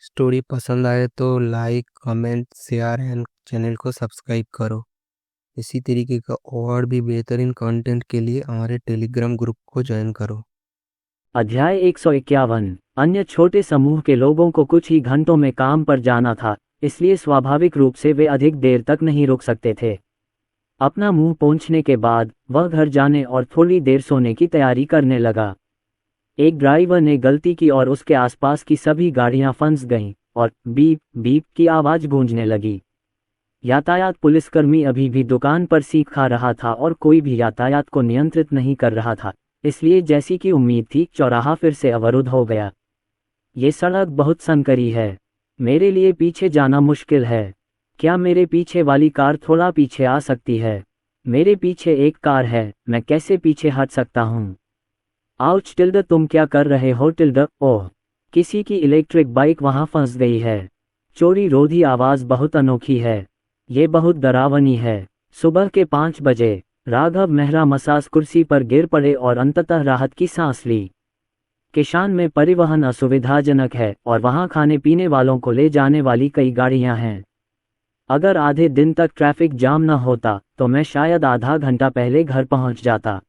Story पसंद आए तो like, comment, share and channel को सब्सक्राइब करो। इसी तरीके का और भी बेहतरीन कंटेंट के लिए हमारे टेलीग्राम ग्रुप को ज्वाइन करो। अध्याय 151। अन्य छोटे समूह के लोगों को कुछ ही घंटों में काम पर जाना था, इसलिए स्वाभाविक रूप से वे अधिक देर तक नहीं रुक सकते थे। अपना मुंह पोंछने के बाद वह घर जाने और थोड़ी देर सोने की तैयारी करने लगा। एक ड्राइवर ने गलती की और उसके आसपास की सभी गाड़ियां फंस गईं और बीप बीप की आवाज गूंजने लगी। यातायात पुलिसकर्मी अभी भी दुकान पर सीख खा रहा था और कोई भी यातायात को नियंत्रित नहीं कर रहा था, इसलिए जैसी कि उम्मीद थी चौराहा फिर से अवरुद्ध हो गया। ये सड़क बहुत संकरी है, मेरे लिए पीछे जाना मुश्किल है। क्या मेरे पीछे वाली कार थोड़ा पीछे आ सकती है? मेरे पीछे एक कार है, मैं कैसे पीछे हट सकता हूँ? आउच टिल्ड, तुम क्या कर रहे हो टिल्ड? ओह, किसी की इलेक्ट्रिक बाइक वहां फंस गई है। चोरी रोधी आवाज बहुत अनोखी है, ये बहुत डरावनी है। सुबह के 5 बजे राघव मेहरा मसाज कुर्सी पर गिर पड़े और अंततः राहत की सांस ली। किशान में परिवहन असुविधाजनक है और वहां खाने पीने वालों को ले जाने वाली कई गाड़ियां हैं। अगर आधे दिन तक ट्रैफिक जाम न होता तो मैं शायद आधा घंटा पहले घर पहुंच जाता।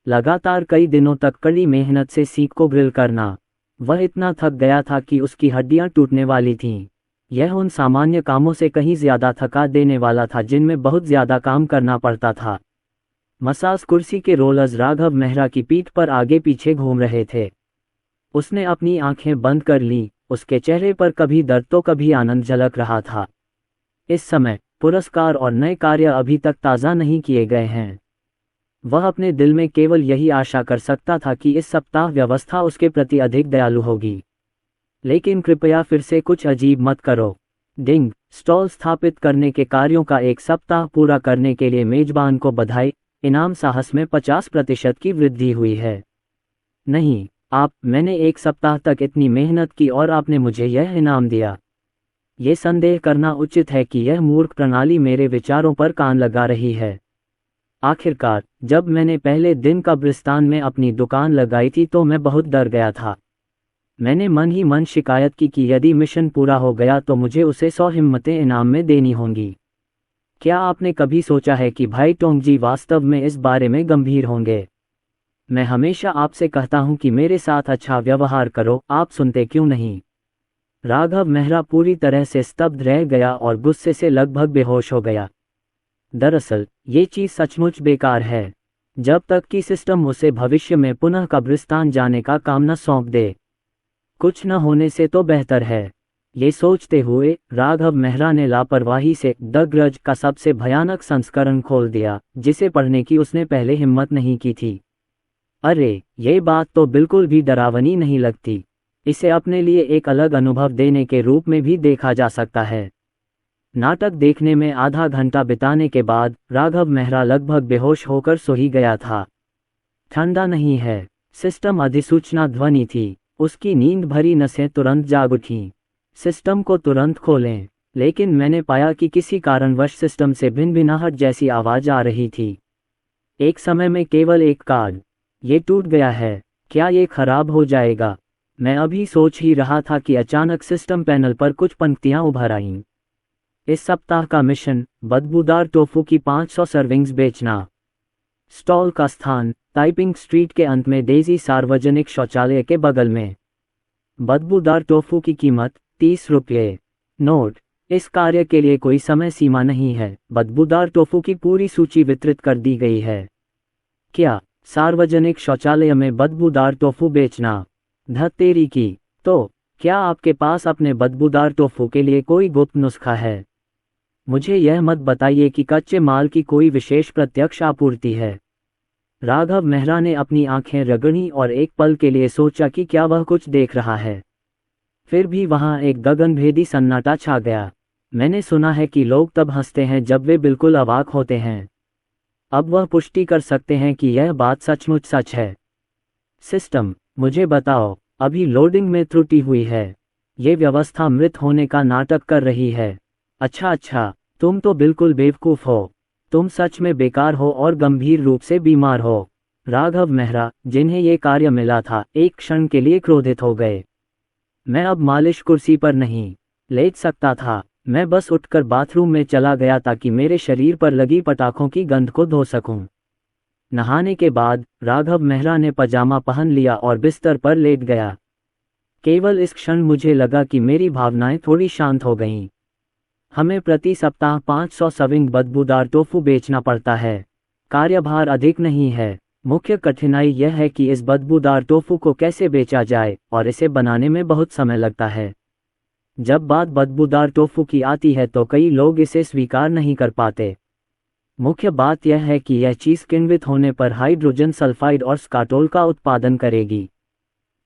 लगातार कई दिनों तक कड़ी मेहनत से सीख को ग्रिल करना, वह इतना थक गया था कि उसकी हड्डियां टूटने वाली थीं। यह उन सामान्य कामों से कहीं ज्यादा थका देने वाला था जिनमें बहुत ज्यादा काम करना पड़ता था। मसाज कुर्सी के रोलर्स राघव मेहरा की पीठ पर आगे पीछे घूम रहे थे। उसने अपनी आंखें बंद कर ली, उसके चेहरे पर कभी दर्द तो कभी आनंद झलक रहा था। इस समय पुरस्कार और नए कार्य अभी तक ताज़ा नहीं किए गए हैं। वह अपने दिल में केवल यही आशा कर सकता था कि इस सप्ताह व्यवस्था उसके प्रति अधिक दयालु होगी। लेकिन कृपया फिर से कुछ अजीब मत करो। डिंग, स्टॉल स्थापित करने के कार्यों का एक सप्ताह पूरा करने के लिए मेजबान को बधाई। इनाम साहस में 50% की वृद्धि हुई है। नहीं, मैंने एक सप्ताह तक इतनी मेहनत की और आपने मुझे यह इनाम दिया। ये संदेह करना उचित है कि यह मूर्ख प्रणाली मेरे विचारों पर कान लगा रही है। आखिरकार जब मैंने पहले दिन कब्रिस्तान में अपनी दुकान लगाई थी तो मैं बहुत डर गया था। मैंने मन ही मन शिकायत की कि यदि मिशन पूरा हो गया तो मुझे उसे 100 हिम्मतें इनाम में देनी होंगी। क्या आपने कभी सोचा है कि भाई टोंगजी वास्तव में इस बारे में गंभीर होंगे? मैं हमेशा आपसे कहता हूं कि मेरे साथ अच्छा व्यवहार करो, आप सुनते क्यों नहीं? राघव मेहरा पूरी तरह से स्तब्ध रह गया और गुस्से से लगभग बेहोश हो गया। दरअसल ये चीज सचमुच बेकार है, जब तक कि सिस्टम उसे भविष्य में पुनः कब्रिस्तान जाने का काम न सौंप दे। कुछ न होने से तो बेहतर है। ये सोचते हुए राघव मेहरा ने लापरवाही से द ग्रज का सबसे भयानक संस्करण खोल दिया, जिसे पढ़ने की उसने पहले हिम्मत नहीं की थी। अरे, ये बात तो बिल्कुल भी डरावनी नहीं लगती। इसे अपने लिए एक अलग अनुभव देने के रूप में भी देखा जा सकता है। नाटक देखने में आधा घंटा बिताने के बाद राघव मेहरा लगभग बेहोश होकर सो ही गया था। ठंडा नहीं है, सिस्टम अधिसूचना ध्वनि थी। उसकी नींद भरी नसें तुरंत जाग उठीं। सिस्टम को तुरंत खोलें, लेकिन मैंने पाया कि किसी कारणवश सिस्टम से भिनभिनाहट जैसी आवाज आ रही थी। एक समय में केवल एक कार्ड। ये टूट गया है, क्या ये खराब हो जाएगा? मैं अभी सोच ही रहा था कि अचानक सिस्टम पैनल पर कुछ पंक्तियां उभर आईं। इस सप्ताह का मिशन, बदबूदार टोफू की 500 सर्विंग्स बेचना। स्टॉल का स्थान, टाइपिंग स्ट्रीट के अंत में डेजी सार्वजनिक शौचालय के बगल में। बदबूदार टोफू की कीमत 30 रुपये। नोट, इस कार्य के लिए कोई समय सीमा नहीं है। बदबूदार टोफू की पूरी सूची वितरित कर दी गई है। क्या सार्वजनिक शौचालय में बदबूदार टोफू बेचना? धत्तेरी की। तो क्या आपके पास अपने बदबूदार टोफू के लिए कोई गुप्त नुस्खा है? मुझे यह मत बताइए कि कच्चे माल की कोई विशेष प्रत्यक्ष आपूर्ति है। राघव मेहरा ने अपनी आंखें रगड़ी और एक पल के लिए सोचा कि क्या वह कुछ देख रहा है। फिर भी वहां एक गगनभेदी सन्नाटा छा गया। मैंने सुना है कि लोग तब हंसते हैं जब वे बिल्कुल अवाक होते हैं। अब वह पुष्टि कर सकते हैं कि यह बात सचमुच सच है। सिस्टम, मुझे बताओ, अभी लोडिंग में त्रुटि हुई है। ये व्यवस्था मृत होने का नाटक कर रही है। अच्छा, तुम तो बिल्कुल बेवकूफ हो। तुम सच में बेकार हो और गंभीर रूप से बीमार हो। राघव मेहरा, जिन्हें ये कार्य मिला था, एक क्षण के लिए क्रोधित हो गए। मैं अब मालिश कुर्सी पर नहीं लेट सकता था। मैं बस उठकर बाथरूम में चला गया ताकि मेरे शरीर पर लगी पटाखों की गंध को धो सकूं। नहाने के बाद राघव मेहरा ने पजामा पहन लिया और बिस्तर पर लेट गया। केवल इस क्षण मुझे लगा कि मेरी भावनाएं थोड़ी शांत हो गईं। हमें प्रति सप्ताह 500 सर्विंग बदबूदार टोफू बेचना पड़ता है। कार्यभार अधिक नहीं है। मुख्य कठिनाई यह है कि इस बदबूदार टोफू को कैसे बेचा जाए और इसे बनाने में बहुत समय लगता है। जब बात बदबूदार टोफू की आती है तो कई लोग इसे स्वीकार नहीं कर पाते। मुख्य बात यह है कि यह चीज़ किण्वित होने पर हाइड्रोजन सल्फाइड और स्काटोल का उत्पादन करेगी।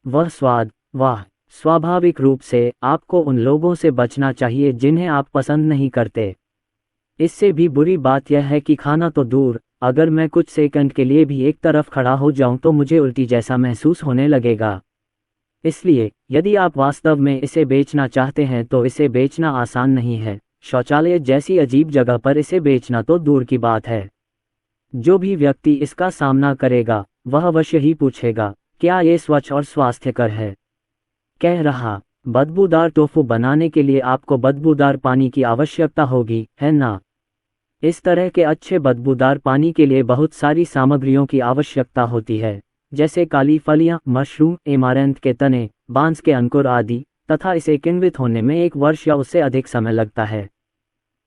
वह स्वाद, वाह! स्वाभाविक रूप से आपको उन लोगों से बचना चाहिए जिन्हें आप पसंद नहीं करते। इससे भी बुरी बात यह है कि खाना तो दूर, अगर मैं कुछ सेकंड के लिए भी एक तरफ खड़ा हो जाऊं तो मुझे उल्टी जैसा महसूस होने लगेगा। इसलिए यदि आप वास्तव में इसे बेचना चाहते हैं तो इसे बेचना आसान नहीं है। शौचालय जैसी अजीब जगह पर इसे बेचना तो दूर की बात है। जो भी व्यक्ति इसका सामना करेगा वह अवश्य ही पूछेगा, क्या ये स्वच्छ और स्वास्थ्यकर है? कह रहा, बदबूदार टोफू बनाने के लिए आपको बदबूदार पानी की आवश्यकता होगी, है ना? इस तरह के अच्छे बदबूदार पानी के लिए बहुत सारी सामग्रियों की आवश्यकता होती है, जैसे काली फलियां, मशरूम, एमारैंथ के तने, बांस के अंकुर आदि, तथा इसे किण्वित होने में 1 वर्ष या उससे अधिक समय लगता है।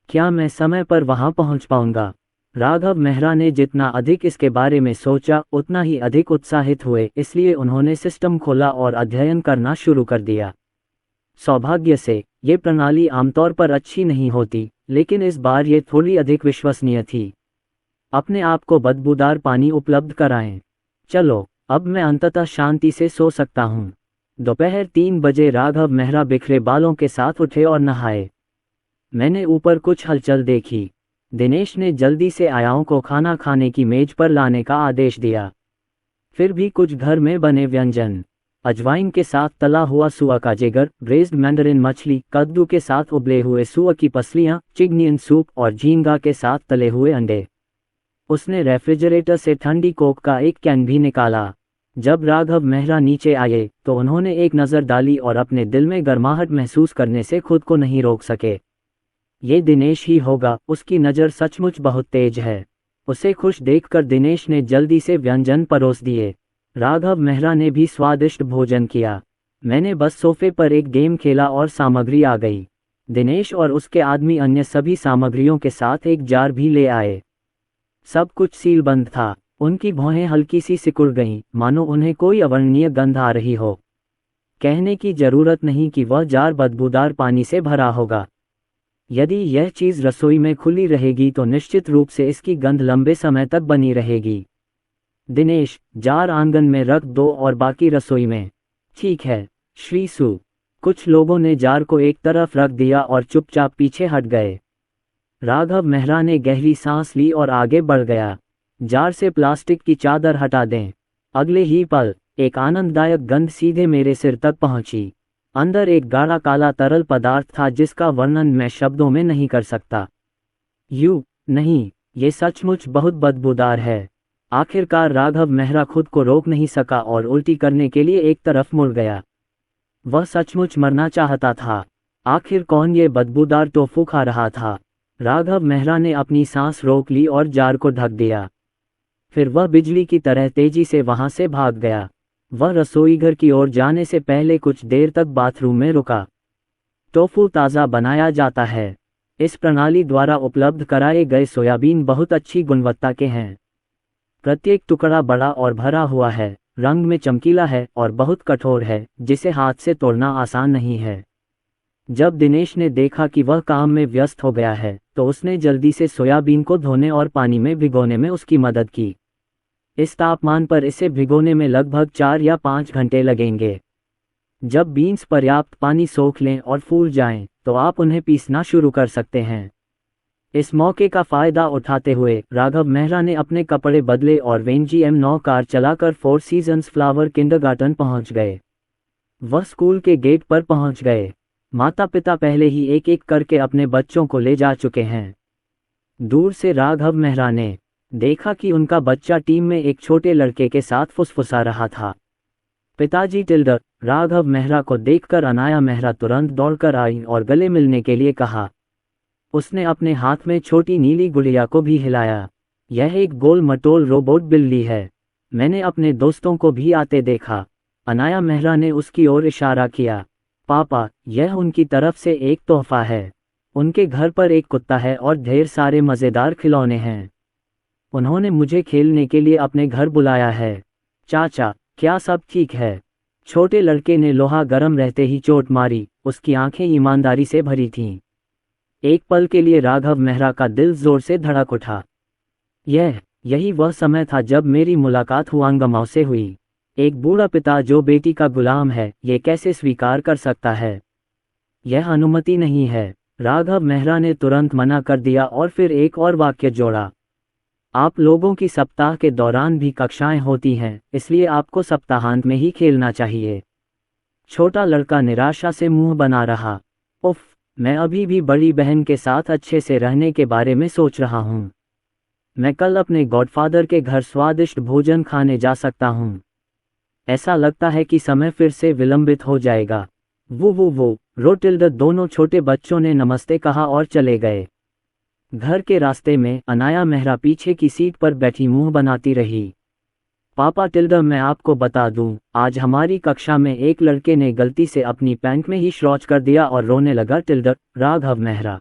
क्या मैं समय पर वहां पहुंच पाऊंगा? राघव मेहरा ने जितना अधिक इसके बारे में सोचा उतना ही अधिक उत्साहित हुए, इसलिए उन्होंने सिस्टम खोला और अध्ययन करना शुरू कर दिया। सौभाग्य से ये प्रणाली आमतौर पर अच्छी नहीं होती, लेकिन इस बार ये थोड़ी अधिक विश्वसनीय थी। अपने आप को बदबूदार पानी उपलब्ध कराएं। चलो, अब मैं अंततः शांति से सो सकता हूँ। दोपहर 3 बजे राघव मेहरा बिखरे बालों के साथ उठे और नहाए। मैंने ऊपर कुछ हलचल देखी। दिनेश ने जल्दी से आयाओं को खाना खाने की मेज पर लाने का आदेश दिया। फिर भी कुछ घर में बने व्यंजन, अजवाइन के साथ तला हुआ सुअर का जिगर, ब्रेज्ड मैंडरिन मछली, कद्दू के साथ उबले हुए सुअर की पसलियां, चिगनियन सूप और झींगा के साथ तले हुए अंडे। उसने रेफ्रिजरेटर से ठंडी कोक का एक कैन भी निकाला। जब राघव मेहरा नीचे आए तो उन्होंने एक नज़र डाली और अपने दिल में गर्माहट महसूस करने से खुद को नहीं रोक सके। ये दिनेश ही होगा, उसकी नज़र सचमुच बहुत तेज है। उसे खुश देखकर दिनेश ने जल्दी से व्यंजन परोस दिए। राघव मेहरा ने भी स्वादिष्ट भोजन किया। मैंने बस सोफे पर एक गेम खेला और सामग्री आ गई। दिनेश और उसके आदमी अन्य सभी सामग्रियों के साथ एक जार भी ले आए। सब कुछ सीलबंद था। उनकी भौहें हल्की सी सिकुड़ गईं, मानो उन्हें कोई अवर्णनीय गंध आ रही हो। कहने की जरूरत नहीं कि वह जार बदबूदार पानी से भरा होगा। यदि यह चीज़ रसोई में खुली रहेगी तो निश्चित रूप से इसकी गंध लंबे समय तक बनी रहेगी। दिनेश, जार आंगन में रख दो और बाकी रसोई में। ठीक है, श्री सु। कुछ लोगों ने जार को एक तरफ रख दिया और चुपचाप पीछे हट गए। राघव मेहरा ने गहरी सांस ली और आगे बढ़ गया। जार से प्लास्टिक की चादर हटा दें। अगले ही पल एक आनंददायक गंध सीधे मेरे सिर तक पहुंची। अंदर एक गाढ़ा काला तरल पदार्थ था जिसका वर्णन मैं शब्दों में नहीं कर सकता। नहीं, ये सचमुच बहुत बदबूदार है। आखिरकार राघव मेहरा खुद को रोक नहीं सका और उल्टी करने के लिए एक तरफ मुड़ गया। वह सचमुच मरना चाहता था। आखिर कौन ये बदबूदार टोफू खा रहा था? राघव मेहरा ने अपनी सांस रोक ली और जार को ढक दिया। फिर वह बिजली की तरह तेजी से वहां से भाग गया। वह रसोईघर की ओर जाने से पहले कुछ देर तक बाथरूम में रुका। टोफू ताज़ा बनाया जाता है। इस प्रणाली द्वारा उपलब्ध कराए गए सोयाबीन बहुत अच्छी गुणवत्ता के हैं। प्रत्येक टुकड़ा बड़ा और भरा हुआ है, रंग में चमकीला है और बहुत कठोर है, जिसे हाथ से तोड़ना आसान नहीं है। जब दिनेश ने देखा कि वह काम में व्यस्त हो गया है तो उसने जल्दी से सोयाबीन को धोने और पानी में भिगोने में उसकी मदद की। इस तापमान पर इसे भिगोने में लगभग 4 या 5 घंटे लगेंगे। जब बीन्स पर्याप्त पानी सोख लें और फूल जाएं, तो आप उन्हें पीसना शुरू कर सकते हैं। इस मौके का फायदा उठाते हुए राघव मेहरा ने अपने कपड़े बदले और वेंजीएम9 कार चलाकर 4 सीजन्स फ्लावर किंडरगार्टन पहुंच गए। वह स्कूल के गेट पर पहुंच गए। माता पिता पहले ही एक एक करके अपने बच्चों को ले जा चुके हैं। दूर से राघव मेहरा ने देखा कि उनका बच्चा टीम में एक छोटे लड़के के साथ फुसफुसा रहा था। पिताजी टिल्डर, राघव मेहरा को देखकर अनाया मेहरा तुरंत दौड़कर आई और गले मिलने के लिए कहा। उसने अपने हाथ में छोटी नीली गुड़िया को भी हिलाया। यह एक गोल मटोल रोबोट बिल्ली है। मैंने अपने दोस्तों को भी आते देखा। अनाया मेहरा ने उसकी ओर इशारा किया। पापा, यह उनकी तरफ से एक तोहफा है। उनके घर पर एक कुत्ता है और ढेर सारे मज़ेदार खिलौने हैं। उन्होंने मुझे खेलने के लिए अपने घर बुलाया है। चाचा, क्या सब ठीक है? छोटे लड़के ने लोहा गर्म रहते ही चोट मारी। उसकी आंखें ईमानदारी से भरी थीं। एक पल के लिए राघव मेहरा का दिल जोर से धड़क उठा। यही वह समय था जब मेरी मुलाकात हुआंगमाओ से हुई। एक बूढ़ा पिता जो बेटी का गुलाम है, ये कैसे स्वीकार कर सकता है? यह अनुमति नहीं है। राघव मेहरा ने तुरंत मना कर दिया और फिर एक और वाक्य जोड़ा। आप लोगों की सप्ताह के दौरान भी कक्षाएं होती हैं, इसलिए आपको सप्ताहांत में ही खेलना चाहिए। छोटा लड़का निराशा से मुंह बना रहा। उफ, मैं अभी भी बड़ी बहन के साथ अच्छे से रहने के बारे में सोच रहा हूँ। मैं कल अपने गॉडफादर के घर स्वादिष्ट भोजन खाने जा सकता हूँ। ऐसा लगता है कि समय फिर से विलंबित हो जाएगा। वो रोटिल्ड। दोनों छोटे बच्चों ने नमस्ते कहा और चले गए। घर के रास्ते में अनाया मेहरा पीछे की सीट पर बैठी मुंह बनाती रही। पापा टिल्डर, मैं आपको बता दूं, आज हमारी कक्षा में एक लड़के ने गलती से अपनी पैंट में ही शौच कर दिया और रोने लगा। टिल्डर, राघव मेहरा,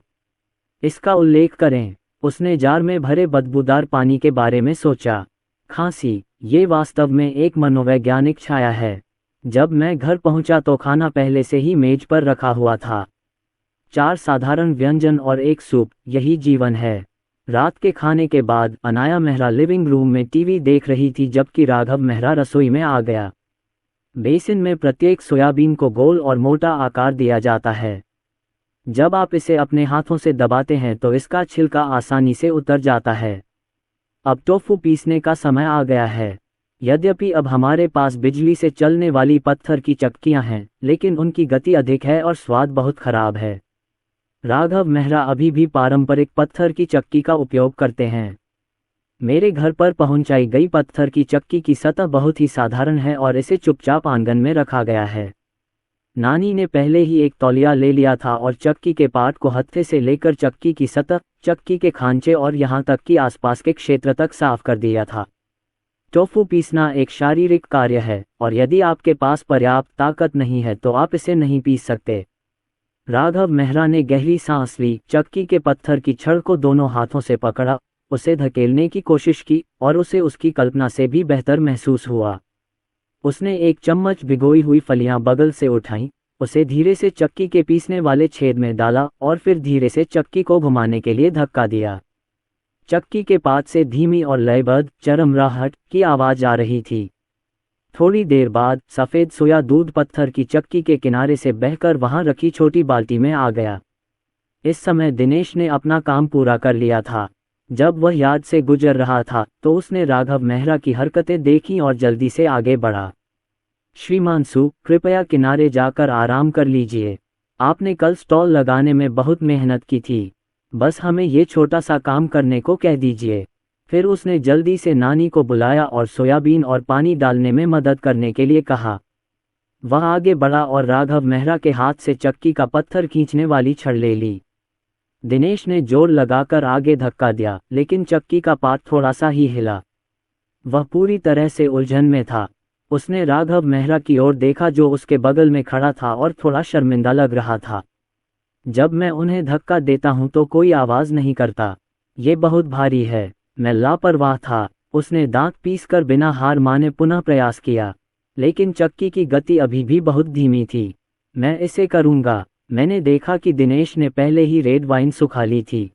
इसका उल्लेख करें। उसने जार में भरे बदबूदार पानी के बारे में सोचा। खांसी, ये वास्तव में एक मनोवैज्ञानिक छाया है। जब मैं घर पहुंचा तो खाना पहले से ही मेज पर रखा हुआ था। 4 साधारण व्यंजन और एक सूप, यही जीवन है। रात के खाने के बाद अनाया मेहरा लिविंग रूम में टीवी देख रही थी जबकि राघव मेहरा रसोई में आ गया। बेसिन में प्रत्येक सोयाबीन को गोल और मोटा आकार दिया जाता है। जब आप इसे अपने हाथों से दबाते हैं तो इसका छिलका आसानी से उतर जाता है। अब टोफू पीसने का समय आ गया है। यद्यपि अब हमारे पास बिजली से चलने वाली पत्थर की चक्कियां हैं, लेकिन उनकी गति अधिक है और स्वाद बहुत खराब है। राघव मेहरा अभी भी पारंपरिक पत्थर की चक्की का उपयोग करते हैं। मेरे घर पर पहुंचाई गई पत्थर की चक्की की सतह बहुत ही साधारण है और इसे चुपचाप आंगन में रखा गया है। नानी ने पहले ही एक तौलिया ले लिया था और चक्की के पार्ट को हत्थे से लेकर चक्की की सतह, चक्की के खांचे और यहां तक कि आसपास के क्षेत्र तक साफ कर दिया था। टोफू पीसना एक शारीरिक कार्य है और यदि आपके पास पर्याप्त ताकत नहीं है तो आप इसे नहीं पीस सकते। राघव मेहरा ने गहरी सांस ली, चक्की के पत्थर की छड़ को दोनों हाथों से पकड़ा, उसे धकेलने की कोशिश की और उसे उसकी कल्पना से भी बेहतर महसूस हुआ। उसने एक चम्मच भिगोई हुई फलियां बगल से उठाईं, उसे धीरे से चक्की के पीसने वाले छेद में डाला और फिर धीरे से चक्की को घुमाने के लिए धक्का दिया। चक्की के पात से धीमी और लयबद्ध चरमराहट की आवाज आ रही थी। थोड़ी देर बाद सफ़ेद सोया दूध पत्थर की चक्की के किनारे से बहकर वहां रखी छोटी बाल्टी में आ गया। इस समय दिनेश ने अपना काम पूरा कर लिया था। जब वह याद से गुजर रहा था तो उसने राघव मेहरा की हरकतें देखीं और जल्दी से आगे बढ़ा। श्रीमान सु, कृपया किनारे जाकर आराम कर लीजिए। आपने कल स्टॉल लगाने में बहुत मेहनत की थी। बस हमें ये छोटा सा काम करने को कह दीजिए। फिर उसने जल्दी से नानी को बुलाया और सोयाबीन और पानी डालने में मदद करने के लिए कहा। वह आगे बढ़ा और राघव मेहरा के हाथ से चक्की का पत्थर खींचने वाली छड़ ले ली। दिनेश ने जोर लगाकर आगे धक्का दिया, लेकिन चक्की का पात थोड़ा सा ही हिला। वह पूरी तरह से उलझन में था। उसने राघव मेहरा की ओर देखा जो उसके बगल में खड़ा था और थोड़ा शर्मिंदा लग रहा था। जब मैं उन्हें धक्का देता हूं तो कोई आवाज नहीं करता। ये बहुत भारी है। मैं लापरवाह था। उसने दांत पीसकर बिना हार माने पुनः प्रयास किया, लेकिन चक्की की गति अभी भी बहुत धीमी थी। मैं इसे करूंगा। मैंने देखा कि दिनेश ने पहले ही रेड वाइन सुखा ली थी।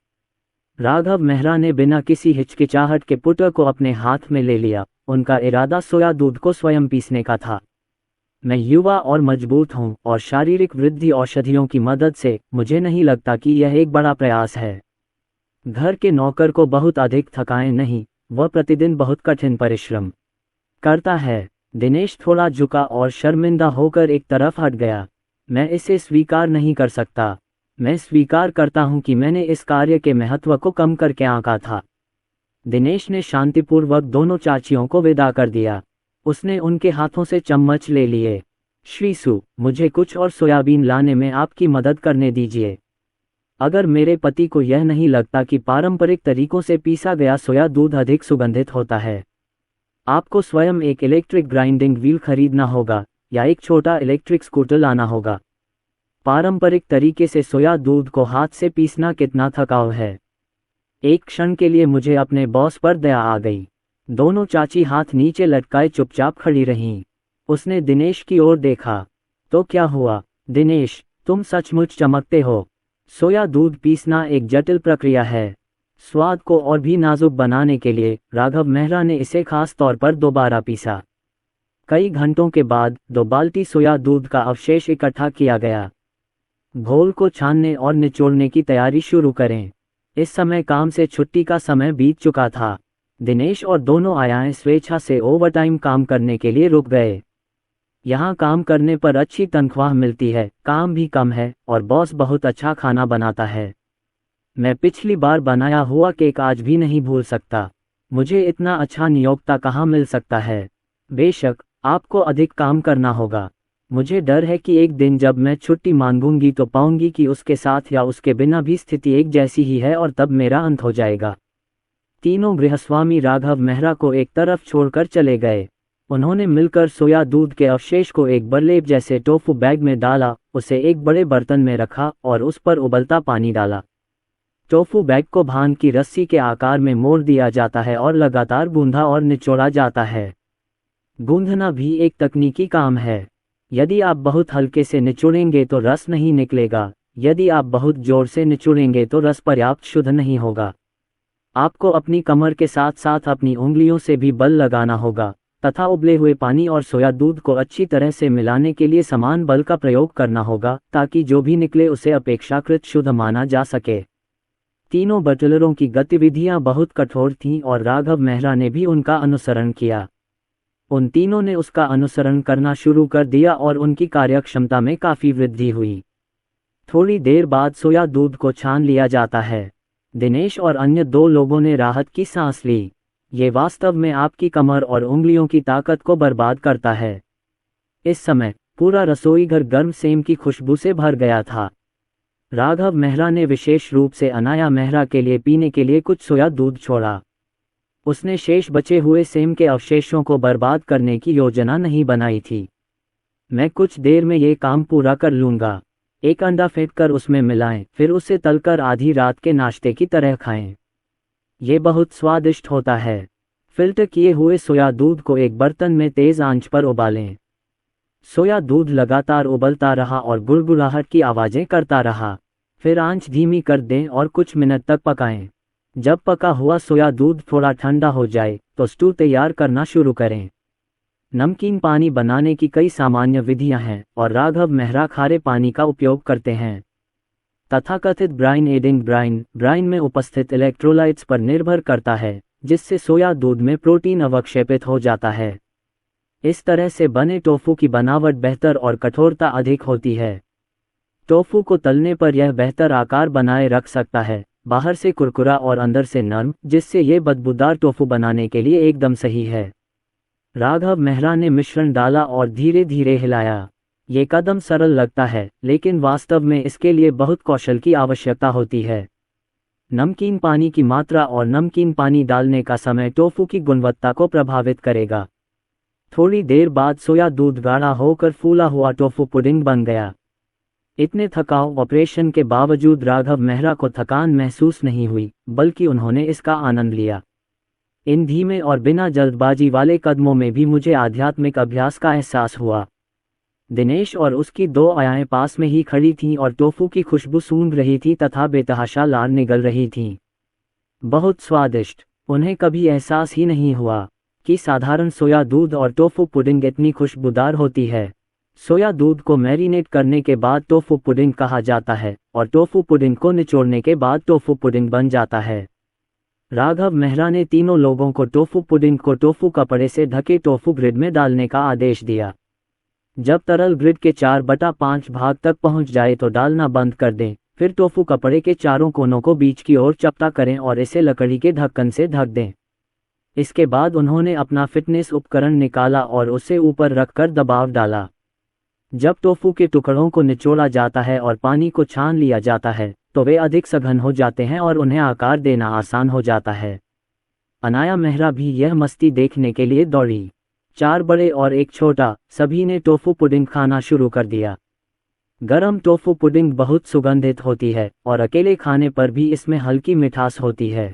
राघव मेहरा ने बिना किसी हिचकिचाहट के पुटर को अपने हाथ में ले लिया। उनका इरादा सोया दूध को स्वयं पीसने का था। मैं युवा और मजबूत हूं और शारीरिक वृद्धि औषधियों की मदद से मुझे नहीं लगता कि यह एक बड़ा प्रयास है। घर के नौकर को बहुत अधिक थकाएं नहीं, वह प्रतिदिन बहुत कठिन परिश्रम करता है। दिनेश थोड़ा झुका और शर्मिंदा होकर एक तरफ हट गया। मैं इसे स्वीकार नहीं कर सकता। मैं स्वीकार करता हूं कि मैंने इस कार्य के महत्व को कम करके आंका था। दिनेश ने शांतिपूर्वक दोनों चाचियों को विदा कर दिया। उसने उनके हाथों से चम्मच ले लिए। श्री सु, मुझे कुछ और सोयाबीन लाने में आपकी मदद करने दीजिए। अगर मेरे पति को यह नहीं लगता कि पारंपरिक तरीकों से पीसा गया सोया दूध अधिक सुगंधित होता है। आपको स्वयं एक इलेक्ट्रिक ग्राइंडिंग व्हील खरीदना होगा या एक छोटा इलेक्ट्रिक स्कूटर लाना होगा। पारंपरिक तरीके से सोया दूध को हाथ से पीसना कितना थकाऊ है। एक क्षण के लिए मुझे अपने बॉस पर दया आ गई। दोनों चाची हाथ नीचे लटकाए चुपचाप खड़ी रहीं। उसने दिनेश की ओर देखा। तो क्या हुआ दिनेश, तुम सचमुच चमकते हो। सोया दूध पीसना एक जटिल प्रक्रिया है। स्वाद को और भी नाजुक बनाने के लिए राघव मेहरा ने इसे खास तौर पर दोबारा पीसा। कई घंटों के बाद 2 बाल्टी सोया दूध का अवशेष इकट्ठा किया गया। घोल को छानने और निचोड़ने की तैयारी शुरू करें। इस समय काम से छुट्टी का समय बीत चुका था। दिनेश और दोनों आयाएं स्वेच्छा से ओवरटाइम काम करने के लिए रुक गए। यहाँ काम करने पर अच्छी तनख्वाह मिलती है, काम भी कम है और बॉस बहुत अच्छा खाना बनाता है। मैं पिछली बार बनाया हुआ केक आज भी नहीं भूल सकता। मुझे इतना अच्छा नियोक्ता कहाँ मिल सकता है। बेशक आपको अधिक काम करना होगा। मुझे डर है कि एक दिन जब मैं छुट्टी मांगूंगी तो पाऊंगी कि उसके साथ या उसके बिना भी स्थिति एक जैसी ही है और तब मेरा अंत हो जाएगा। तीनों गृहस्वामी राघव मेहरा को एक तरफ छोड़कर चले गए। उन्होंने मिलकर सोया दूध के अवशेष को एक बर्लेप जैसे टोफू बैग में डाला, उसे एक बड़े बर्तन में रखा और उस पर उबलता पानी डाला। टोफू बैग को भान की रस्सी के आकार में मोड़ दिया जाता है और लगातार गूंधा और निचोड़ा जाता है। गूंधना भी एक तकनीकी काम है। यदि आप बहुत हल्के से निचोड़ेंगे तो रस नहीं निकलेगा। यदि आप बहुत जोर से निचोड़ेंगे तो रस पर्याप्त शुद्ध नहीं होगा। आपको अपनी कमर के साथ साथ अपनी उंगलियों से भी बल लगाना होगा तथा उबले हुए पानी और सोया दूध को अच्छी तरह से मिलाने के लिए समान बल का प्रयोग करना होगा ताकि जो भी निकले उसे अपेक्षाकृत शुद्ध माना जा सके। तीनों बटलरों की गतिविधियां बहुत कठोर थीं और राघव मेहरा ने भी उनका अनुसरण किया। उन तीनों ने उसका अनुसरण करना शुरू कर दिया और उनकी कार्यक्षमता में काफ़ी वृद्धि हुई। थोड़ी देर बाद सोया दूध को छान लिया जाता है। दिनेश और अन्य 2 लोगों ने राहत की सांस ली। ये वास्तव में आपकी कमर और उंगलियों की ताकत को बर्बाद करता है। इस समय पूरा रसोई घर गर्म सेम की खुशबू से भर गया था। राघव मेहरा ने विशेष रूप से अनाया मेहरा के लिए पीने के लिए कुछ सोया दूध छोड़ा। उसने शेष बचे हुए सेम के अवशेषों को बर्बाद करने की योजना नहीं बनाई थी। मैं कुछ देर में ये काम पूरा कर लूँगा। एक अंडा फेंक कर उसमें मिलाएं, फिर उसे तलकर आधी रात के नाश्ते की तरह खाएं। ये बहुत स्वादिष्ट होता है। फिल्टर किए हुए सोया दूध को एक बर्तन में तेज आंच पर उबालें। सोया दूध लगातार उबलता रहा और गुड़गुड़ाहट की आवाज़ें करता रहा। फिर आंच धीमी कर दें और कुछ मिनट तक पकाएं। जब पका हुआ सोया दूध थोड़ा ठंडा हो जाए तो स्टू तैयार करना शुरू करें। नमकीन पानी बनाने की कई सामान्य विधियां हैं और राघव मेहरा खारे पानी का उपयोग करते हैं। तथाकथित ब्राइन एडिंग ब्राइन में उपस्थित इलेक्ट्रोलाइट्स पर निर्भर करता है, जिससे सोया दूध में प्रोटीन अवक्षेपित हो जाता है। इस तरह से बने टोफू की बनावट बेहतर और कठोरता अधिक होती है। टोफू को तलने पर यह बेहतर आकार बनाए रख सकता है, बाहर से कुरकुरा और अंदर से नरम, जिससे ये बदबूदार टोफू बनाने के लिए एकदम सही है। राघव मेहरा ने मिश्रण डाला और धीरे धीरे हिलाया। ये कदम सरल लगता है, लेकिन वास्तव में इसके लिए बहुत कौशल की आवश्यकता होती है। नमकीन पानी की मात्रा और नमकीन पानी डालने का समय टोफू की गुणवत्ता को प्रभावित करेगा। थोड़ी देर बाद सोया दूध गाढ़ा होकर फूला हुआ टोफू पुडिंग बन गया। इतने थकाऊ ऑपरेशन के बावजूद राघव मेहरा को थकान महसूस नहीं हुई, बल्कि उन्होंने इसका आनंद लिया। इन धीमे और बिना जल्दबाजी वाले कदमों में भी मुझे आध्यात्मिक अभ्यास का एहसास हुआ। दिनेश और उसकी 2 आयाएं पास में ही खड़ी थीं और टोफू की खुशबू सूंघ रही थी तथा बेतहाशा लार निगल रही थीं। बहुत स्वादिष्ट। उन्हें कभी एहसास ही नहीं हुआ कि साधारण सोया दूध और टोफू पुडिंग इतनी खुशबूदार होती है। सोया दूध को मैरिनेट करने के बाद टोफू पुडिंग कहा जाता है और टोफू पुडिंग को निचोड़ने के बाद टोफू पुडिंग बन जाता है। राघव मेहरा ने तीनों लोगों को टोफू पुडिंग को टोफू कपड़े से ढके टोफू ग्रिड में डालने का आदेश दिया। जब तरल ग्रिड के 4/5 भाग तक पहुंच जाए तो डालना बंद कर दें। फिर टोफू कपड़े के चारों कोनों को बीच की ओर चपटा करें और इसे लकड़ी के ढक्कन से ढक दें। इसके बाद उन्होंने अपना फिटनेस उपकरण निकाला और उसे ऊपर रखकर दबाव डाला। जब टोफू के टुकड़ों को निचोड़ा जाता है और पानी को छान लिया जाता है तो वे अधिक सघन हो जाते हैं और उन्हें आकार देना आसान हो जाता है। अनाया मेहरा भी यह मस्ती देखने के लिए दौड़ी। 4 बड़े और एक छोटा, सभी ने टोफू पुडिंग खाना शुरू कर दिया। गरम टोफू पुडिंग बहुत सुगंधित होती है और अकेले खाने पर भी इसमें हल्की मिठास होती है,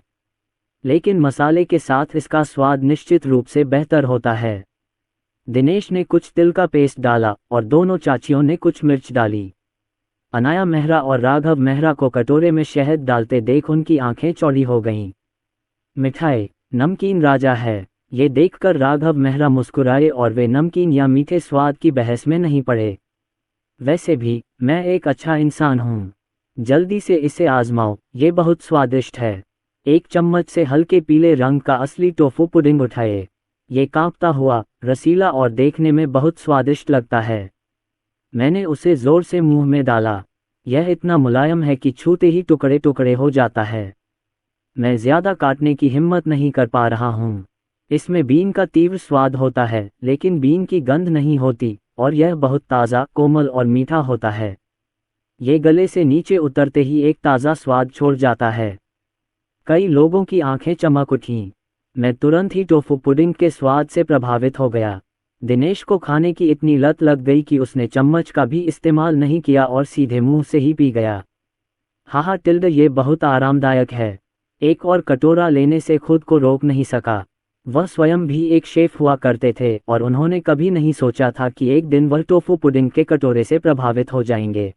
लेकिन मसाले के साथ इसका स्वाद निश्चित रूप से बेहतर होता है। दिनेश ने कुछ तिल का पेस्ट डाला और दोनों चाचियों ने कुछ मिर्च डाली। अनाया मेहरा और राघव मेहरा को कटोरे में शहद डालते देख उनकी आंखें चौड़ी हो गईं। मिठाई, नमकीन राजा है, ये देखकर राघव मेहरा मुस्कुराए और वे नमकीन या मीठे स्वाद की बहस में नहीं पड़े। वैसे भी मैं एक अच्छा इंसान हूँ, जल्दी से इसे आजमाओ, ये बहुत स्वादिष्ट है। एक चम्मच से हल्के पीले रंग का असली टोफू पुडिंग उठाए। ये कांपता हुआ, रसीला और देखने में बहुत स्वादिष्ट लगता है। मैंने उसे जोर से मुंह में डाला। यह इतना मुलायम है कि छूते ही टुकड़े टुकड़े हो जाता है। मैं ज्यादा काटने की हिम्मत नहीं कर पा रहा हूँ। इसमें बीन का तीव्र स्वाद होता है, लेकिन बीन की गंध नहीं होती और यह बहुत ताज़ा, कोमल और मीठा होता है। ये गले से नीचे उतरते ही एक ताज़ा स्वाद छोड़ जाता है। कई लोगों की आंखें चमक उठीं। मैं तुरंत ही टोफू पुडिंग के स्वाद से प्रभावित हो गया। दिनेश को खाने की इतनी लत लग गई कि उसने चम्मच का भी इस्तेमाल नहीं किया और सीधे मुंह से ही पी गया। हाहा टिल्ड, ये बहुत आरामदायक है। एक और कटोरा लेने से खुद को रोक नहीं सका। वह स्वयं भी एक शेफ हुआ करते थे और उन्होंने कभी नहीं सोचा था कि एक दिन वह टोफू पुडिंग के कटोरे से प्रभावित हो जाएंगे।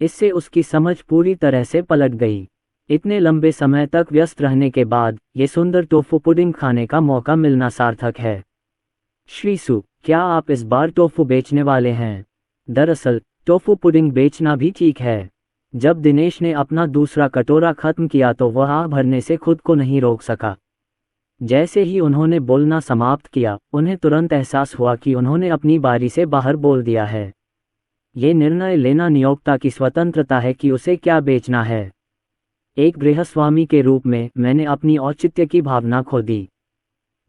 इससे उसकी समझ पूरी तरह से पलट गई। इतने लंबे समय तक व्यस्त रहने के बाद ये सुंदर टोफू पुडिंग खाने का मौका मिलना सार्थक है। श्रीसु, क्या आप इस बार टोफू बेचने वाले हैं? दरअसल टोफू पुडिंग बेचना भी ठीक है। जब दिनेश ने अपना दूसरा कटोरा खत्म किया तो वह आह भरने से खुद को नहीं रोक सका। जैसे ही उन्होंने बोलना समाप्त किया, उन्हें तुरंत एहसास हुआ कि उन्होंने अपनी बारी से बाहर बोल दिया है। ये निर्णय लेना नियोक्ता की स्वतंत्रता है कि उसे क्या बेचना है। एक गृहस्वामी के रूप में मैंने अपनी औचित्य की भावना खो दी।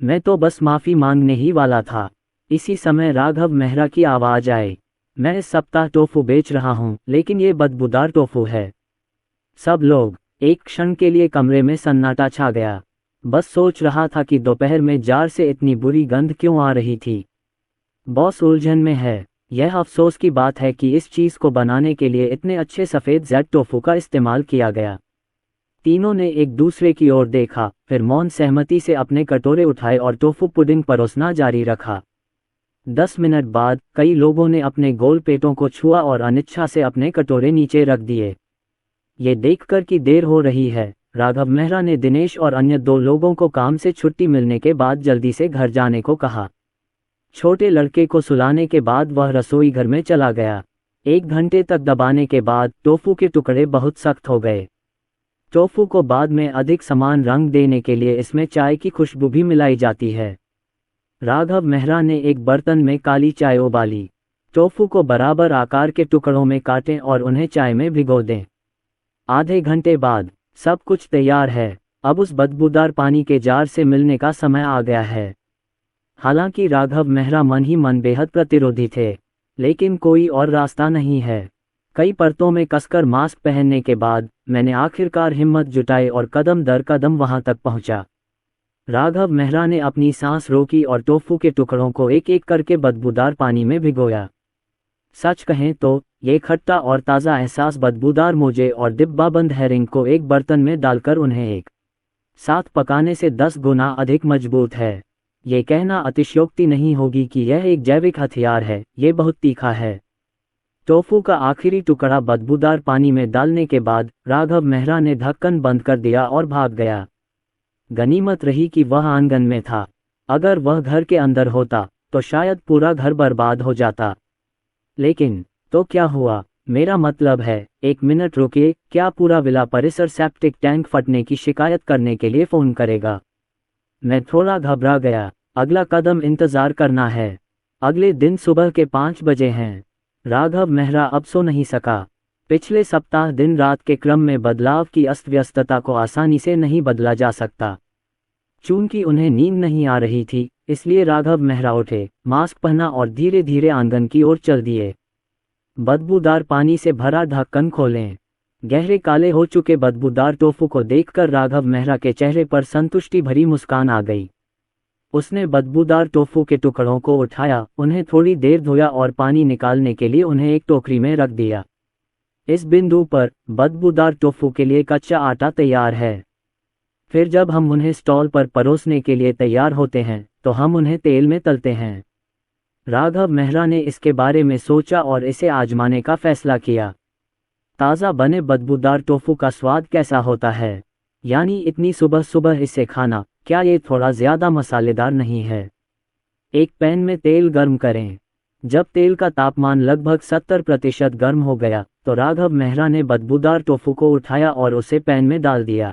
मैं तो बस माफ़ी मांगने ही वाला था। इसी समय राघव मेहरा की आवाज़ आई। मैं इस सप्ताह टोफू बेच रहा हूँ, लेकिन ये बदबूदार टोफू है। सब लोग एक क्षण के लिए कमरे में सन्नाटा छा गया। बस सोच रहा था कि दोपहर में जार से इतनी बुरी गंध क्यों आ रही थी। बॉस उलझन में है। यह अफसोस की बात है कि इस चीज़ को बनाने के लिए इतने अच्छे सफ़ेद जेड टोफू का इस्तेमाल किया गया। तीनों ने एक दूसरे की ओर देखा, फिर मौन सहमति से अपने कटोरे उठाए और टोफू पुडिंग परोसना जारी रखा। 10 मिनट बाद कई लोगों ने अपने गोल पेटों को छुआ और अनिच्छा से अपने कटोरे नीचे रख दिए। ये देखकर कि देर हो रही है, राघव मेहरा ने दिनेश और अन्य 2 लोगों को काम से छुट्टी मिलने के बाद जल्दी से घर जाने को कहा। छोटे लड़के को सुलाने के बाद वह रसोई घर में चला गया। 1 घंटे तक दबाने के बाद टोफू के टुकड़े बहुत सख्त हो गए। टोफू को बाद में अधिक समान रंग देने के लिए इसमें चाय की खुशबू भी मिलाई जाती है। राघव मेहरा ने एक बर्तन में काली चाय उबाली। टोफू को बराबर आकार के टुकड़ों में काटें और उन्हें चाय में भिगो दें। आधे घंटे बाद सब कुछ तैयार है। अब उस बदबूदार पानी के जार से मिलने का समय आ गया है। हालांकि राघव मेहरा मन ही मन बेहद प्रतिरोधी थे, लेकिन कोई और रास्ता नहीं है। कई परतों में कसकर मास्क पहनने के बाद मैंने आखिरकार हिम्मत जुटाई और कदम दर कदम वहां तक पहुंचा। राघव मेहरा ने अपनी सांस रोकी और टोफू के टुकड़ों को एक एक करके बदबूदार पानी में भिगोया। सच कहें तो ये खट्टा और ताज़ा एहसास बदबूदार मोजे और डिब्बाबंद हेरिंग को एक बर्तन में डालकर उन्हें एक साथ पकाने से 10 गुना अधिक मजबूत है। ये कहना अतिशयोक्ति नहीं होगी कि यह एक जैविक हथियार है। ये बहुत तीखा है। टोफू का आखिरी टुकड़ा बदबूदार पानी में डालने के बाद राघव मेहरा ने ढक्कन बंद कर दिया और भाग गया। गनीमत रही कि वह आंगन में था। अगर वह घर के अंदर होता तो शायद पूरा घर बर्बाद हो जाता। लेकिन तो क्या हुआ? मेरा मतलब है, 1 मिनट रुकिए, क्या पूरा विला परिसर सेप्टिक टैंक फटने की शिकायत करने के लिए फ़ोन करेगा? मैं थोड़ा घबरा गया। अगला कदम इंतज़ार करना है। अगले दिन सुबह के 5 बजे हैं। राघव मेहरा अब सो नहीं सका। पिछले सप्ताह दिन रात के क्रम में बदलाव की अस्त व्यस्तता को आसानी से नहीं बदला जा सकता। चूंकि उन्हें नींद नहीं आ रही थी, इसलिए राघव मेहरा उठे, मास्क पहना और धीरे धीरे आंगन की ओर चल दिए। बदबूदार पानी से भरा ढक्कन खोलें। गहरे काले हो चुके बदबूदार टोफू को देखकर राघव मेहरा के चेहरे पर संतुष्टि भरी मुस्कान आ गई। उसने बदबूदार टोफू के टुकड़ों को उठाया, उन्हें थोड़ी देर धोया और पानी निकालने के लिए उन्हें एक टोकरी में रख दिया। इस बिंदु पर बदबूदार टोफू के लिए कच्चा आटा तैयार है। फिर जब हम उन्हें स्टॉल पर परोसने के लिए तैयार होते हैं तो हम उन्हें तेल में तलते हैं। राघव मेहरा ने इसके बारे में सोचा और इसे आजमाने का फैसला किया। ताज़ा बने बदबूदार टोफू का स्वाद कैसा होता है, यानी इतनी सुबह सुबह इसे खाना, क्या ये थोड़ा ज़्यादा मसालेदार नहीं है? एक पैन में तेल गर्म करें। जब तेल का तापमान लगभग 70% गर्म हो गया तो राघव मेहरा ने बदबूदार टोफू को उठाया और उसे पैन में डाल दिया।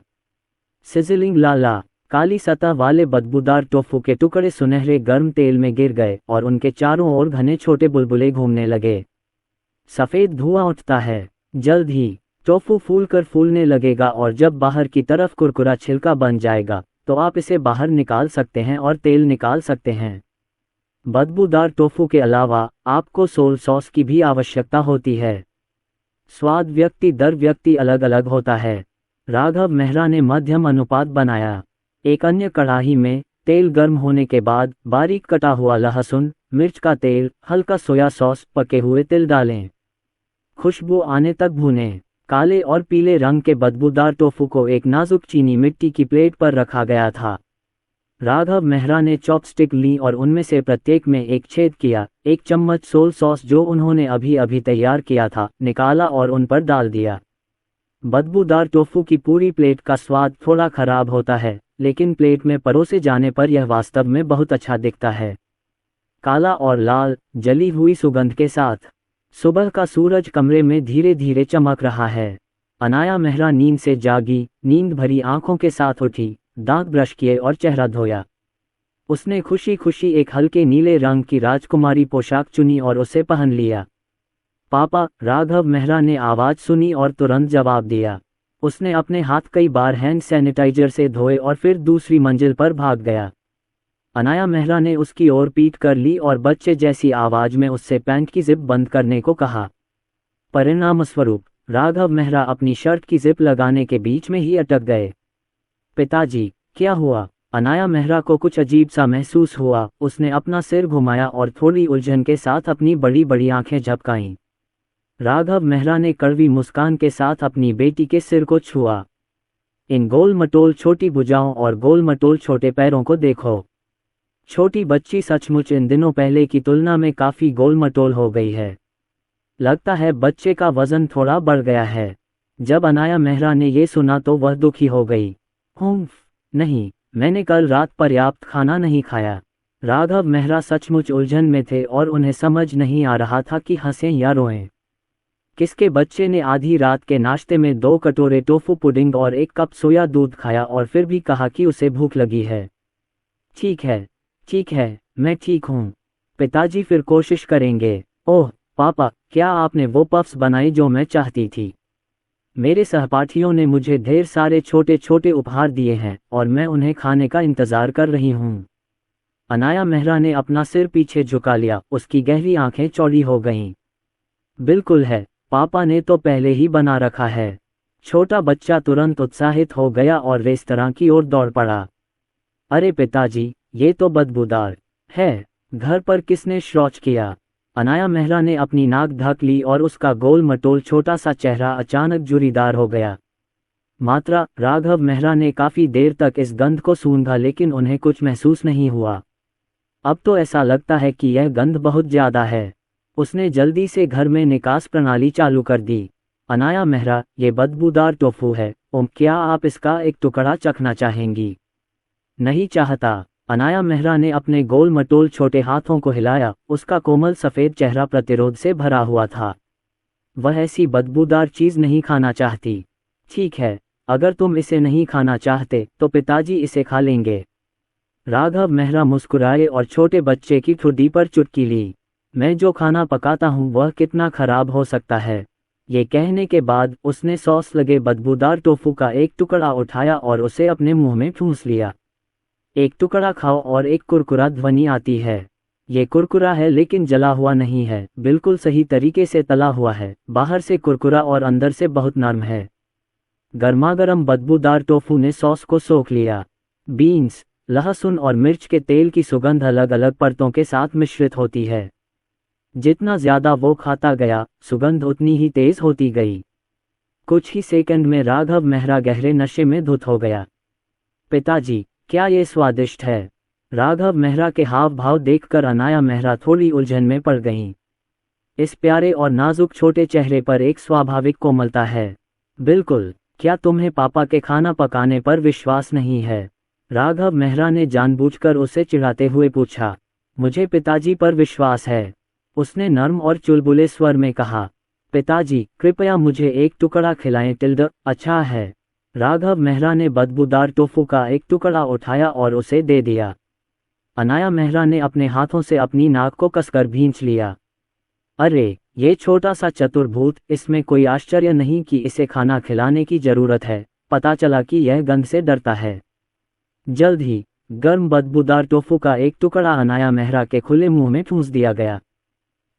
सिजलिंग लाला, काली सतह वाले बदबूदार टोफू के टुकड़े सुनहरे गर्म तेल में गिर गए और उनके चारों ओर घने छोटे बुलबुले घूमने लगे। सफ़ेद धुआं उठता है। जल्द ही टोफू फूलकर फूलने लगेगा और जब बाहर की तरफ कुरकुरा छिलका बन जाएगा तो आप इसे बाहर निकाल सकते हैं और तेल निकाल सकते हैं। बदबूदार टोफू के अलावा आपको सोया सॉस की भी आवश्यकता होती है। स्वाद व्यक्ति दर व्यक्ति अलग अलग होता है। राघव मेहरा ने मध्यम अनुपात बनाया। एक अन्य कढ़ाई में तेल गर्म होने के बाद बारीक कटा हुआ लहसुन, मिर्च का तेल, हल्का सोया सॉस, पके हुए तिल डालें। खुशबू आने तक भूनें। काले और पीले रंग के बदबूदार टोफू को एक नाजुक चीनी मिट्टी की प्लेट पर रखा गया था। राघव मेहरा ने चॉपस्टिक ली और उनमें से प्रत्येक में एक छेद किया। एक चम्मच सोया सॉस जो उन्होंने अभी अभी तैयार किया था निकाला और उन पर डाल दिया। बदबूदार टोफू की पूरी प्लेट का स्वाद थोड़ा खराब होता है, लेकिन प्लेट में परोसे जाने पर यह वास्तव में बहुत अच्छा दिखता है। काला और लाल, जली हुई सुगंध के साथ। सुबह का सूरज कमरे में धीरे धीरे चमक रहा है। अनाया मेहरा नींद से जागी, नींद भरी आंखों के साथ उठी, दांत ब्रश किए और चेहरा धोया। उसने खुशी खुशी एक हल्के नीले रंग की राजकुमारी पोशाक चुनी और उसे पहन लिया। पापा, राघव मेहरा ने आवाज़ सुनी और तुरंत जवाब दिया। उसने अपने हाथ कई बार हैंड सैनिटाइजर से धोए और फिर दूसरी मंजिल पर भाग गया। अनाया मेहरा ने उसकी ओर पीट कर ली और बच्चे जैसी आवाज़ में उससे पैंट की जिप बंद करने को कहा। परिणामस्वरूप राघव मेहरा अपनी शर्ट की जिप लगाने के बीच में ही अटक गए। पिताजी, क्या हुआ? अनाया मेहरा को कुछ अजीब सा महसूस हुआ। उसने अपना सिर घुमाया और थोड़ी उलझन के साथ अपनी बड़ी बड़ी आंखें झपकाईं। राघव मेहरा ने कड़वी मुस्कान के साथ अपनी बेटी के सिर को छुआ। इन गोल मटोल छोटी भुजाओं और गोल मटोल छोटे पैरों को देखो। छोटी बच्ची सचमुच इन दिनों पहले की तुलना में काफ़ी गोल मटोल हो गई है। लगता है बच्चे का वज़न थोड़ा बढ़ गया है। जब अनाया मेहरा ने ये सुना तो वह दुखी हो गई। नहीं, मैंने कल रात पर्याप्त खाना नहीं खाया। राघव मेहरा सचमुच उलझन में थे और उन्हें समझ नहीं आ रहा था कि हंसें या रोएं। किसके बच्चे ने आधी रात के नाश्ते में 2 कटोरे टोफू पुडिंग और 1 कप सोया दूध खाया और फिर भी कहा कि उसे भूख लगी है। ठीक है, मैं ठीक हूँ। पिताजी फिर कोशिश करेंगे। ओह पापा, क्या आपने वो पफ्स बनाए जो मैं चाहती थी? मेरे सहपाठियों ने मुझे ढेर सारे छोटे छोटे उपहार दिए हैं और मैं उन्हें खाने का इंतज़ार कर रही हूँ। अनाया मेहरा ने अपना सिर पीछे झुका लिया। उसकी गहरी आंखें चौड़ी हो गईं। बिल्कुल है, पापा ने तो पहले ही बना रखा है। छोटा बच्चा तुरंत उत्साहित हो गया और रेस्तरां की ओर दौड़ पड़ा। अरे पिताजी, ये तो बदबूदार है। घर पर किसने शौच किया? अनाया मेहरा ने अपनी नाक ढक ली और उसका गोल मटोल छोटा सा चेहरा अचानक जुरीदार हो गया। मात्रा राघव मेहरा ने काफ़ी देर तक इस गंध को सूंघा लेकिन उन्हें कुछ महसूस नहीं हुआ। अब तो ऐसा लगता है कि यह गंध बहुत ज़्यादा है। उसने जल्दी से घर में निकास प्रणाली चालू कर दी। अनाया मेहरा, ये बदबूदार टोफू है। क्या आप इसका एक टुकड़ा चखना चाहेंगी? नहीं चाहता। अनाया मेहरा ने अपने गोल मटोल छोटे हाथों को हिलाया। उसका कोमल सफ़ेद चेहरा प्रतिरोध से भरा हुआ था। वह ऐसी बदबूदार चीज़ नहीं खाना चाहती। ठीक है, अगर तुम इसे नहीं खाना चाहते तो पिताजी इसे खा लेंगे। राघव मेहरा मुस्कुराए और छोटे बच्चे की ठुड्डी पर चुटकी ली। मैं जो खाना पकाता हूँ वह कितना खराब हो सकता है। ये कहने के बाद उसने सॉस लगे बदबूदार टोफू का एक टुकड़ा उठाया और उसे अपने मुंह में ठूंस लिया। एक टुकड़ा खाओ और एक कुरकुरा ध्वनि आती है। ये कुरकुरा है लेकिन जला हुआ नहीं है, बिल्कुल सही तरीके से तला हुआ है, बाहर से कुरकुरा और अंदर से बहुत नरम है। गर्मागर्म बदबूदार टोफू ने सॉस को सोख लिया। बीन्स, लहसुन और मिर्च के तेल की सुगंध अलग अलग परतों के साथ मिश्रित होती है। जितना ज्यादा वो खाता गया, सुगंध उतनी ही तेज होती गई। कुछ ही सेकंड में राघव मेहरा गहरे नशे में धुत हो गया। पिताजी, क्या ये स्वादिष्ट है? राघव मेहरा के हाव भाव देखकर अनाया मेहरा थोड़ी उलझन में पड़ गईं। इस प्यारे और नाजुक छोटे चेहरे पर एक स्वाभाविक कोमलता है। बिल्कुल, क्या तुम्हें पापा के खाना पकाने पर विश्वास नहीं है? राघव मेहरा ने जानबूझकर उसे चिढ़ाते हुए पूछा। मुझे पिताजी पर विश्वास है, उसने नर्म और चुलबुले स्वर में कहा। पिताजी, कृपया मुझे एक टुकड़ा खिलाएं। अच्छा है। राघव मेहरा ने बदबूदार टोफू का एक टुकड़ा उठाया और उसे दे दिया। अनाया मेहरा ने अपने हाथों से अपनी नाक को कसकर भींच लिया। अरे, ये छोटा सा चतुर्भुज, इसमें कोई आश्चर्य नहीं कि इसे खाना खिलाने की जरूरत है। पता चला कि यह गंध से डरता है। जल्द ही गर्म बदबूदार टोफू का एक टुकड़ा अनाया मेहरा के खुले मुंह में ठूंस दिया गया।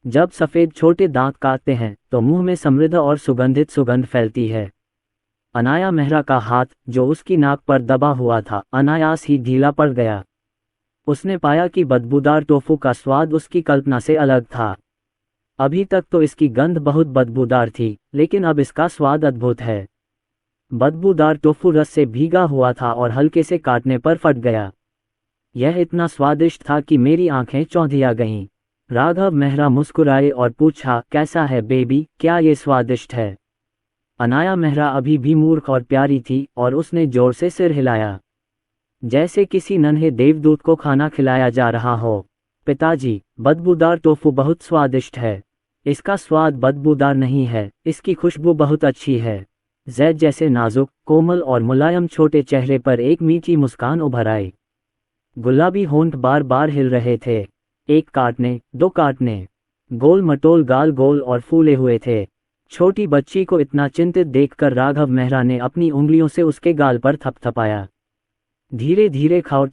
जब सफेद छोटे दांत काटते हैं तो मुंह में समृद्ध और सुगंधित सुगंध फैलती है। अनाया मेहरा का हाथ, जो उसकी नाक पर दबा हुआ था, अनायास ही ढीला पड़ गया। उसने पाया कि बदबूदार टोफू का स्वाद उसकी कल्पना से अलग था। अभी तक तो इसकी गंध बहुत बदबूदार थी, लेकिन अब इसका स्वाद अद्भुत है। बदबूदार टोफू रस से भीगा हुआ था और हल्के से काटने पर फट गया। यह इतना स्वादिष्ट था कि मेरी आंखें चौंधिया गईं। राघव मेहरा मुस्कुराए और पूछा, कैसा है बेबी, क्या ये स्वादिष्ट है? अनाया मेहरा अभी भी मूर्ख और प्यारी थी और उसने जोर से सिर हिलाया, जैसे किसी नन्हे देवदूत को खाना खिलाया जा रहा हो। पिताजी, बदबूदार टोफू बहुत स्वादिष्ट है। इसका स्वाद बदबूदार नहीं है, इसकी खुशबू बहुत अच्छी है। जैद जैसे नाजुक, कोमल और मुलायम छोटे चेहरे पर एक मीठी मुस्कान उभर आई। गुलाबी होंठ बार बार हिल रहे थे। एक काटने, दो काटने। गोल मटोल गाल गोल और फूले हुए थे। छोटी बच्ची को इतना चिंतित देखकर राघव मेहरा ने अपनी उंगलियों से उसके गाल पर थपथपाया। धीरे धीरे खाओ।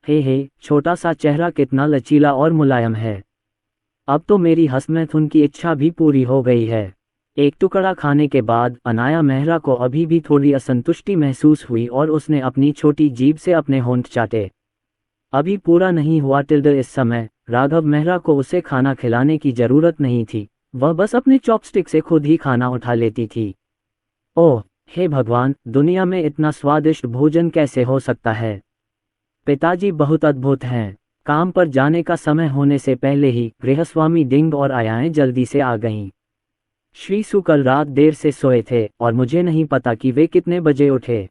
हे, छोटा सा चेहरा कितना लचीला और मुलायम है। अब तो मेरी हसमैथुन की इच्छा भी पूरी हो गई है। एक टुकड़ा खाने के बाद अनाया मेहरा को अभी भी थोड़ी असंतुष्टि महसूस हुई और उसने अपनी छोटी जीभ से अपने होंठ चाटे। अभी पूरा नहीं हुआ। इस समय राघव मेहरा को उसे खाना खिलाने की जरूरत नहीं थी, वह बस अपने चॉपस्टिक से खुद ही खाना उठा लेती थी। ओह, हे भगवान, दुनिया में इतना स्वादिष्ट भोजन कैसे हो सकता है? पिताजी बहुत अद्भुत हैं। काम पर जाने का समय होने से पहले ही गृहस्वामी डिंग और आयाएं जल्दी से आ गईं। श्री सु कल रात देर से सोए थे और मुझे नहीं पता कि वे कितने बजे उठे।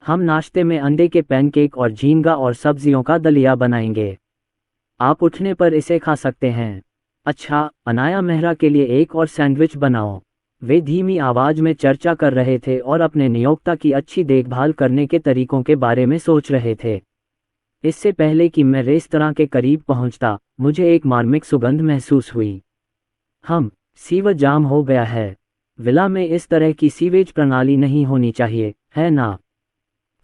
हम नाश्ते में अंडे के पैनकेक और झींगा और सब्जियों का दलिया बनाएंगे। आप उठने पर इसे खा सकते हैं। अच्छा, अनाया मेहरा के लिए एक और सैंडविच बनाओ। वे धीमी आवाज में चर्चा कर रहे थे और अपने नियोक्ता की अच्छी देखभाल करने के तरीकों के बारे में सोच रहे थे। इससे पहले कि मैं रेस्तरां के करीब पहुंचता, मुझे एक मार्मिक सुगंध महसूस हुई। सीवर जाम हो गया है। विला में इस तरह की सीवेज प्रणाली नहीं होनी चाहिए, है ना?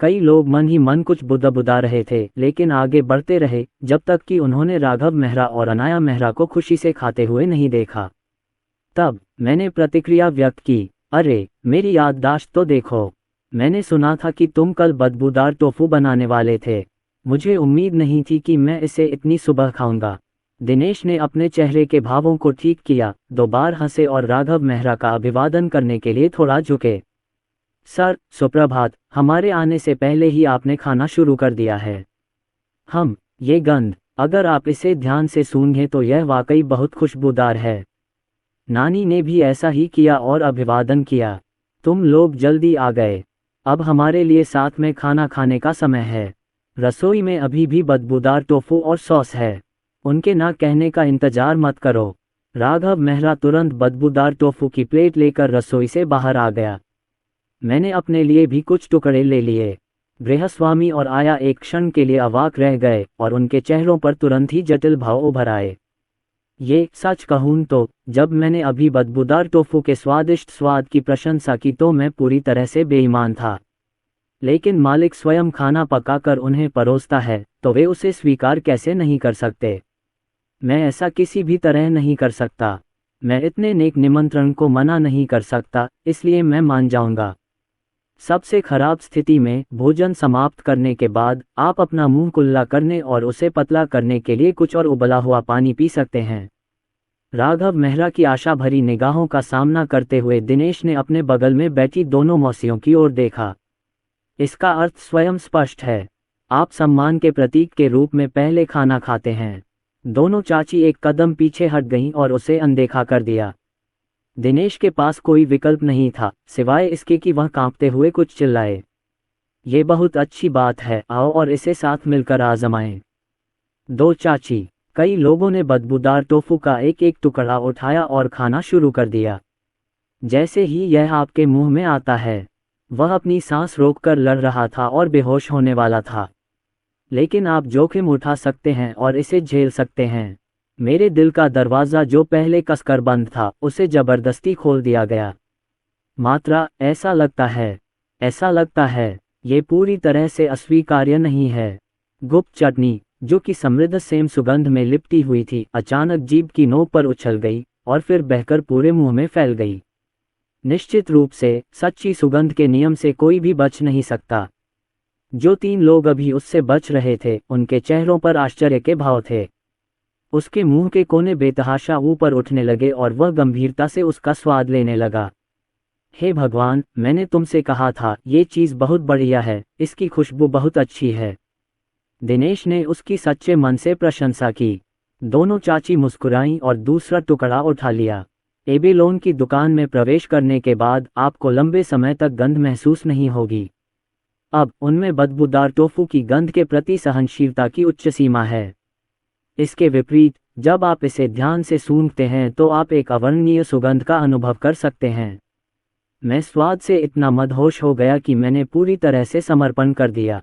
कई लोग मन ही मन कुछ बुदा रहे थे, लेकिन आगे बढ़ते रहे जब तक कि उन्होंने राघव मेहरा और अनाया मेहरा को खुशी से खाते हुए नहीं देखा। तब मैंने प्रतिक्रिया व्यक्त की, अरे, मेरी याददाश्त तो देखो। मैंने सुना था कि तुम कल बदबूदार टोफू बनाने वाले थे। मुझे उम्मीद नहीं थी कि मैं इसे इतनी सुबह खाऊंगा। दिनेश ने अपने चेहरे के भावों को ठीक किया, 2 बार हंसे और राघव मेहरा का अभिवादन करने के लिए थोड़ा झुके। सर, सुप्रभात। हमारे आने से पहले ही आपने खाना शुरू कर दिया है। ये गंध, अगर आप इसे ध्यान से सूंघें तो यह वाकई बहुत खुशबूदार है। नानी ने भी ऐसा ही किया और अभिवादन किया। तुम लोग जल्दी आ गए। अब हमारे लिए साथ में खाना खाने का समय है। रसोई में अभी भी बदबूदार टोफू और सॉस है। उनके ना कहने का इंतजार मत करो। राघव मेहरा तुरंत बदबूदार टोफू की प्लेट लेकर रसोई से बाहर आ गया। मैंने अपने लिए भी कुछ टुकड़े ले लिए। गृहस्वामी और आया एक क्षण के लिए अवाक रह गए और उनके चेहरों पर तुरंत ही जटिल भाव उभर आए। ये सच कहूं तो जब मैंने अभी बदबूदार टोफू के स्वादिष्ट स्वाद की प्रशंसा की तो मैं पूरी तरह से बेईमान था। लेकिन मालिक स्वयं खाना पकाकर उन्हें परोसता है तो वे उसे स्वीकार कैसे नहीं कर सकते। मैं ऐसा किसी भी तरह नहीं कर सकता। मैं इतने नेक निमंत्रण को मना नहीं कर सकता, इसलिए मैं मान जाऊंगा। सबसे खराब स्थिति में भोजन समाप्त करने के बाद आप अपना मुंह कुल्ला करने और उसे पतला करने के लिए कुछ और उबला हुआ पानी पी सकते हैं। राघव मेहरा की आशा भरी निगाहों का सामना करते हुए दिनेश ने अपने बगल में बैठी दोनों मौसियों की ओर देखा। इसका अर्थ स्वयं स्पष्ट है। आप सम्मान के प्रतीक के रूप में पहले खाना खाते हैं। दोनों चाची एक कदम पीछे हट गईं और उसे अनदेखा कर दिया। दिनेश के पास कोई विकल्प नहीं था सिवाय इसके कि वह कांपते हुए कुछ चिल्लाए। ये बहुत अच्छी बात है, आओ और इसे साथ मिलकर आजमाएं। दो चाची। कई लोगों ने बदबूदार टोफू का एक एक टुकड़ा उठाया और खाना शुरू कर दिया। जैसे ही यह आपके मुंह में आता है, वह अपनी सांस रोककर लड़ रहा था और बेहोश होने वाला था। लेकिन आप जोखिम उठा सकते हैं और इसे झेल सकते हैं। मेरे दिल का दरवाज़ा जो पहले कसकर बंद था, उसे जबरदस्ती खोल दिया गया। मात्रा, ऐसा लगता है, ये पूरी तरह से अस्वीकार्य नहीं है। गुप्त चटनी, जो कि समृद्ध सेम सुगंध में लिपटी हुई थी, अचानक जीभ की नोक पर उछल गई और फिर बहकर पूरे मुंह में फैल गई। निश्चित रूप से सच्ची सुगंध के नियम से कोई भी बच नहीं सकता। जो तीन लोग अभी उससे बच रहे थे, उनके चेहरों पर आश्चर्य के भाव थे। उसके मुंह के कोने बेतहाशा ऊपर उठने लगे और वह गंभीरता से उसका स्वाद लेने लगा। हे भगवान, मैंने तुमसे कहा था, ये चीज़ बहुत बढ़िया है, इसकी खुशबू बहुत अच्छी है। दिनेश ने उसकी सच्चे मन से प्रशंसा की। दोनों चाची मुस्कुराईं और दूसरा टुकड़ा उठा लिया। एबेलोन की दुकान में प्रवेश करने के बाद आपको लंबे समय तक गंध महसूस नहीं होगी। अब उनमें बदबूदार टोफू की गंध के प्रति सहनशीलता की उच्च सीमा है। इसके विपरीत, जब आप इसे ध्यान से सूंघते हैं तो आप एक अवर्णनीय सुगंध का अनुभव कर सकते हैं। मैं स्वाद से इतना मदहोश हो गया कि मैंने पूरी तरह से समर्पण कर दिया।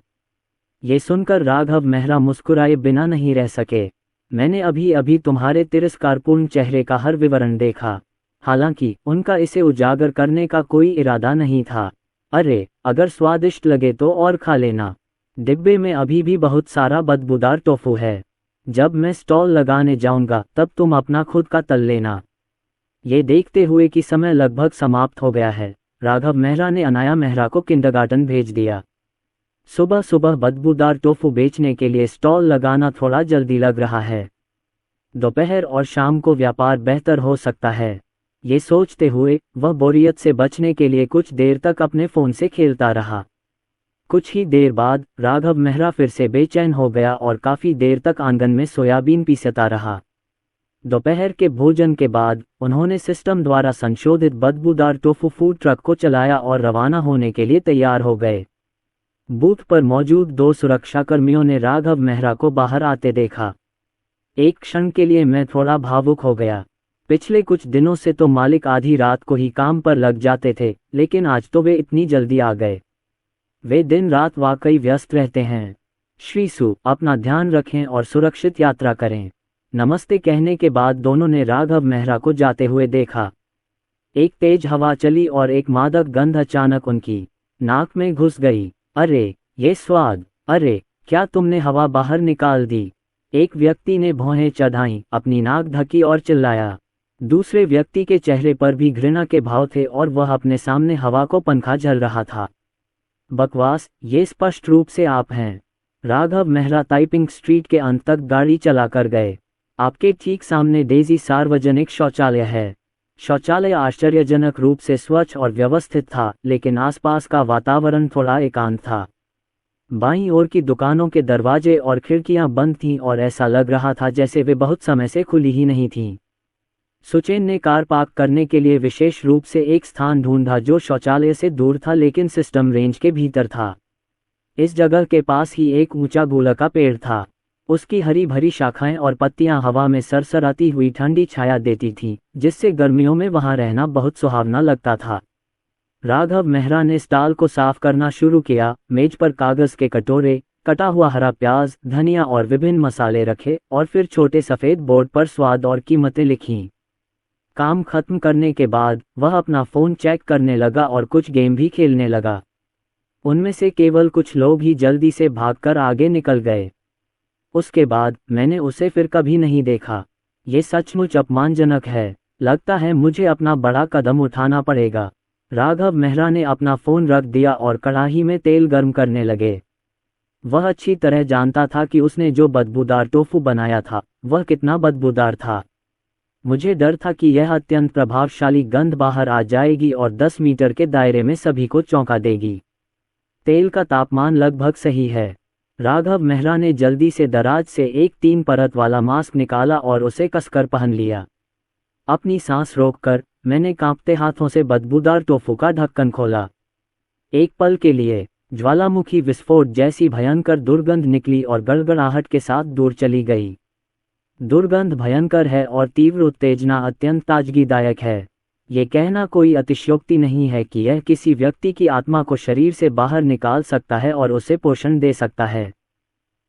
ये सुनकर राघव मेहरा मुस्कुराए बिना नहीं रह सके। मैंने अभी अभी तुम्हारे तिरस्कारपूर्ण चेहरे का हर विवरण देखा। हालांकि उनका इसे उजागर करने का कोई इरादा नहीं था। अरे, अगर स्वादिष्ट लगे तो और खा लेना। डिब्बे में अभी भी बहुत सारा बदबूदार टोफू है। जब मैं स्टॉल लगाने जाऊंगा तब तुम अपना खुद का तल लेना। ये देखते हुए कि समय लगभग समाप्त हो गया है, राघव मेहरा ने अनाया मेहरा को किंडरगार्टन भेज दिया। सुबह सुबह बदबूदार टोफू बेचने के लिए स्टॉल लगाना थोड़ा जल्दी लग रहा है। दोपहर और शाम को व्यापार बेहतर हो सकता है। ये सोचते हुए वह बोरियत से बचने के लिए कुछ देर तक अपने फ़ोन से खेलता रहा। कुछ ही देर बाद राघव मेहरा फिर से बेचैन हो गया और काफ़ी देर तक आंगन में सोयाबीन पीसता रहा। दोपहर के भोजन के बाद उन्होंने सिस्टम द्वारा संशोधित बदबूदार टोफू फूड ट्रक को चलाया और रवाना होने के लिए तैयार हो गए। बूथ पर मौजूद दो सुरक्षाकर्मियों ने राघव मेहरा को बाहर आते देखा। एक क्षण के लिए मैं थोड़ा भावुक हो गया। पिछले कुछ दिनों से तो मालिक आधी रात को ही काम पर लग जाते थे, लेकिन आज तो वे इतनी जल्दी आ गए। वे दिन रात वाकई व्यस्त रहते हैं। श्री सु, अपना ध्यान रखें और सुरक्षित यात्रा करें। नमस्ते कहने के बाद दोनों ने राघव मेहरा को जाते हुए देखा। एक तेज हवा चली और एक मादक गंध अचानक उनकी नाक में घुस गई। अरे, ये स्वाद! अरे, क्या तुमने हवा बाहर निकाल दी? एक व्यक्ति ने भौहें चढ़ाईं, अपनी नाक ढकी और चिल्लाया। दूसरे व्यक्ति के चेहरे पर भी घृणा के भाव थे और वह अपने सामने हवा को पंखा झल रहा था। बकवास, ये स्पष्ट रूप से आप हैं। राघव मेहरा टाइपिंग स्ट्रीट के अंत तक गाड़ी चला कर गए। आपके ठीक सामने डेजी सार्वजनिक शौचालय है। शौचालय आश्चर्यजनक रूप से स्वच्छ और व्यवस्थित था, लेकिन आसपास का वातावरण थोड़ा एकांत था। बाईं ओर की दुकानों के दरवाजे और खिड़कियां बंद थीं और ऐसा लग रहा था जैसे वे बहुत समय से खुली ही नहीं थीं। सुचेन ने कार पार्क करने के लिए विशेष रूप से एक स्थान ढूंढा जो शौचालय से दूर था लेकिन सिस्टम रेंज के भीतर था। इस जगह के पास ही एक ऊंचा गुलर का पेड़ था। उसकी हरी भरी शाखाएं और पत्तियां हवा में सरसराती हुई ठंडी छाया देती थीं, जिससे गर्मियों में वहां रहना बहुत सुहावना लगता था। राघव मेहरा ने स्टॉल को साफ करना शुरू किया। मेज पर कागज के कटोरे, कटा हुआ हरा प्याज, धनिया और विभिन्न मसाले रखे और फिर छोटे सफ़ेद बोर्ड पर स्वाद और कीमतें लिखीं। काम खत्म करने के बाद वह अपना फ़ोन चेक करने लगा और कुछ गेम भी खेलने लगा। उनमें से केवल कुछ लोग ही जल्दी से भागकर आगे निकल गए। उसके बाद मैंने उसे फिर कभी नहीं देखा। ये सचमुच अपमानजनक है। लगता है मुझे अपना बड़ा कदम उठाना पड़ेगा। राघव मेहरा ने अपना फ़ोन रख दिया और कढ़ाई में तेल गर्म करने लगे। वह अच्छी तरह जानता था कि उसने जो बदबूदार टोफू बनाया था वह कितना बदबूदार था। मुझे डर था कि यह अत्यंत प्रभावशाली गंध बाहर आ जाएगी और 10 मीटर के दायरे में सभी को चौंका देगी। तेल का तापमान लगभग सही है। राघव मेहरा ने जल्दी से दराज से एक 3 परत वाला मास्क निकाला और उसे कसकर पहन लिया। अपनी सांस रोककर मैंने कांपते हाथों से बदबूदार टोफू का ढक्कन खोला। एक पल के लिए ज्वालामुखी विस्फोट जैसी भयंकर दुर्गंध निकली और गड़गड़ाहट के साथ दूर चली गई। दुर्गंध भयंकर है और तीव्र उत्तेजना अत्यंत ताजगीदायक है। ये कहना कोई अतिशयोक्ति नहीं है कि यह किसी व्यक्ति की आत्मा को शरीर से बाहर निकाल सकता है और उसे पोषण दे सकता है।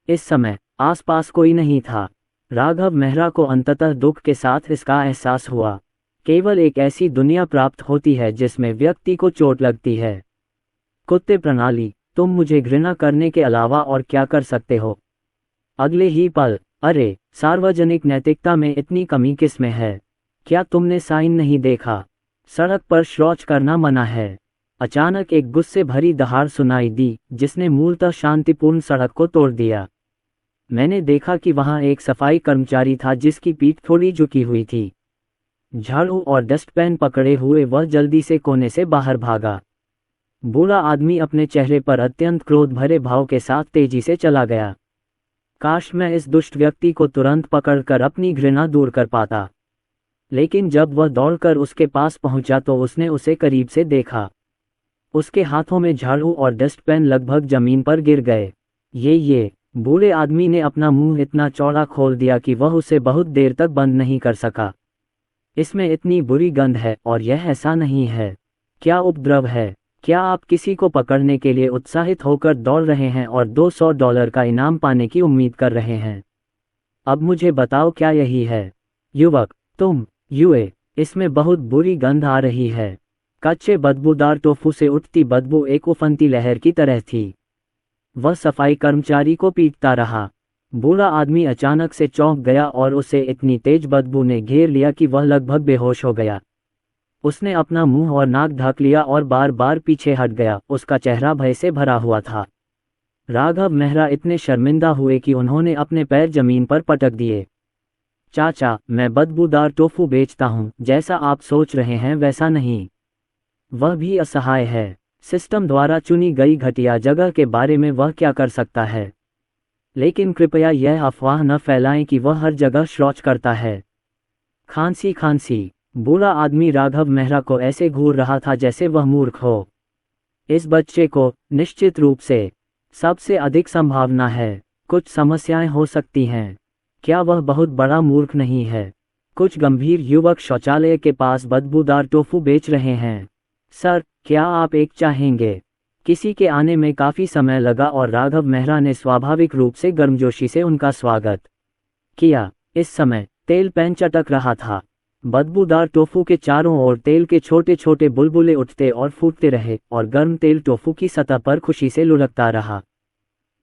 इस समय आसपास कोई नहीं था। राघव मेहरा को अंततः दुख के साथ इसका एहसास हुआ। केवल एक ऐसी दुनिया प्राप्त होती है जिसमें व्यक्ति को चोट लगती है। कुत्ते प्रणाली, तुम मुझे घृणा करने के अलावा और क्या कर सकते हो? अगले ही पल, अरे, सार्वजनिक नैतिकता में इतनी कमी किस में है? क्या तुमने साइन नहीं देखा? सड़क पर शौच करना मना है। अचानक एक गुस्से भरी दहाड़ सुनाई दी जिसने मूलतः शांतिपूर्ण सड़क को तोड़ दिया। मैंने देखा कि वहां एक सफाई कर्मचारी था जिसकी पीठ थोड़ी झुकी हुई थी। झाड़ू और डस्टपैन पकड़े हुए वह जल्दी से कोने से बाहर भागा। बूढ़ा आदमी अपने चेहरे पर अत्यंत क्रोध भरे भाव के साथ तेजी से चला गया। काश मैं इस दुष्ट व्यक्ति को तुरंत पकड़कर अपनी घृणा दूर कर पाता। लेकिन जब वह दौड़कर उसके पास पहुंचा तो उसने उसे करीब से देखा। उसके हाथों में झाड़ू और डस्टपैन लगभग जमीन पर गिर गए। ये बूढ़े आदमी ने अपना मुंह इतना चौड़ा खोल दिया कि वह उसे बहुत देर तक बंद नहीं कर सका। इसमें इतनी बुरी गंध है और यह ऐसा नहीं है। क्या उपद्रव है? क्या आप किसी को पकड़ने के लिए उत्साहित होकर दौड़ रहे हैं और $200 का इनाम पाने की उम्मीद कर रहे हैं? अब मुझे बताओ, क्या यही है? युवक, तुम, इसमें बहुत बुरी गंध आ रही है। कच्चे बदबूदार टोफू से उठती बदबू एक उफनती लहर की तरह थी। वह सफाई कर्मचारी को पीटता रहा। बूढ़ा आदमी अचानक से चौंक गया और उसे इतनी तेज बदबू ने घेर लिया कि वह लगभग बेहोश हो गया। उसने अपना मुंह और नाक ढक लिया और बार बार पीछे हट गया। उसका चेहरा भय से भरा हुआ था। राघव मेहरा इतने शर्मिंदा हुए कि उन्होंने अपने पैर जमीन पर पटक दिए। चाचा, मैं बदबूदार टोफू बेचता हूँ। जैसा आप सोच रहे हैं वैसा नहीं। वह भी असहाय है। सिस्टम द्वारा चुनी गई घटिया जगह के बारे में वह क्या कर सकता है? लेकिन कृपया यह अफवाह न फैलाएं कि वह हर जगह शौच करता है। खांसी। बूढ़ा आदमी राघव मेहरा को ऐसे घूर रहा था जैसे वह मूर्ख हो। इस बच्चे को निश्चित रूप से सबसे अधिक संभावना है। कुछ समस्याएं हो सकती हैं। क्या वह बहुत बड़ा मूर्ख नहीं है? कुछ गंभीर युवक शौचालय के पास बदबूदार टोफू बेच रहे हैं। सर, क्या आप एक चाहेंगे? किसी के आने में काफ़ी समय लगा और राघव मेहरा ने स्वाभाविक रूप से गर्मजोशी से उनका स्वागत किया। इस समय तेल पैन चटक रहा था। बदबूदार टोफू के चारों ओर तेल के छोटे छोटे बुलबुले उठते और फूटते रहे और गर्म तेल टोफू की सतह पर खुशी से लुढ़कता रहा।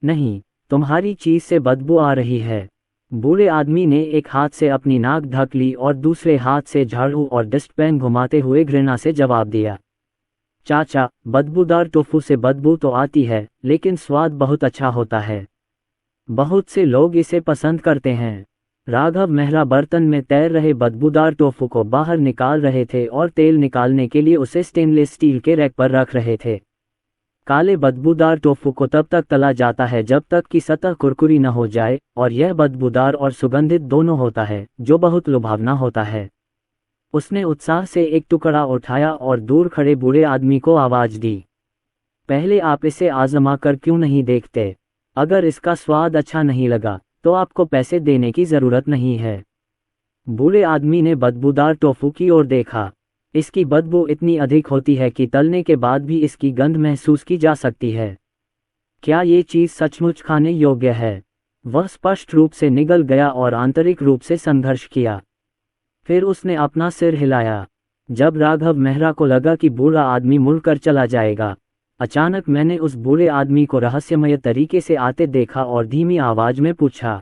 नहीं, तुम्हारी चीज से बदबू आ रही है। बूढ़े आदमी ने एक हाथ से अपनी नाक ढक ली और दूसरे हाथ से झाड़ू और डस्टपैन घुमाते हुए घृणा से जवाब दिया। चाचा, बदबूदार टोफू से बदबू तो आती है, लेकिन स्वाद बहुत अच्छा होता है। बहुत से लोग इसे पसंद करते हैं। राघव मेहरा बर्तन में तैर रहे बदबूदार टोफू को बाहर निकाल रहे थे और तेल निकालने के लिए उसे स्टेनलेस स्टील के रैक पर रख रहे थे। काले बदबूदार टोफू को तब तक तला जाता है जब तक कि सतह कुरकुरी न हो जाए, और यह बदबूदार और सुगंधित दोनों होता है, जो बहुत लुभावना होता है। उसने उत्साह से एक टुकड़ा उठाया और दूर खड़े बूढ़े आदमी को आवाज दी। पहले आप इसे आजमा कर क्यों नहीं देखते? अगर इसका स्वाद अच्छा नहीं लगा तो आपको पैसे देने की जरूरत नहीं है। बूढ़े आदमी ने बदबूदार टोफू की ओर देखा। इसकी बदबू इतनी अधिक होती है कि तलने के बाद भी इसकी गंध महसूस की जा सकती है। क्या ये चीज़ सचमुच खाने योग्य है? वह स्पष्ट रूप से निगल गया और आंतरिक रूप से संघर्ष किया। फिर उसने अपना सिर हिलाया। जब राघव मेहरा को लगा कि बूढ़ा आदमी मुड़कर चला जाएगा, अचानक मैंने उस बूढ़े आदमी को रहस्यमय तरीके से आते देखा और धीमी आवाज में पूछा,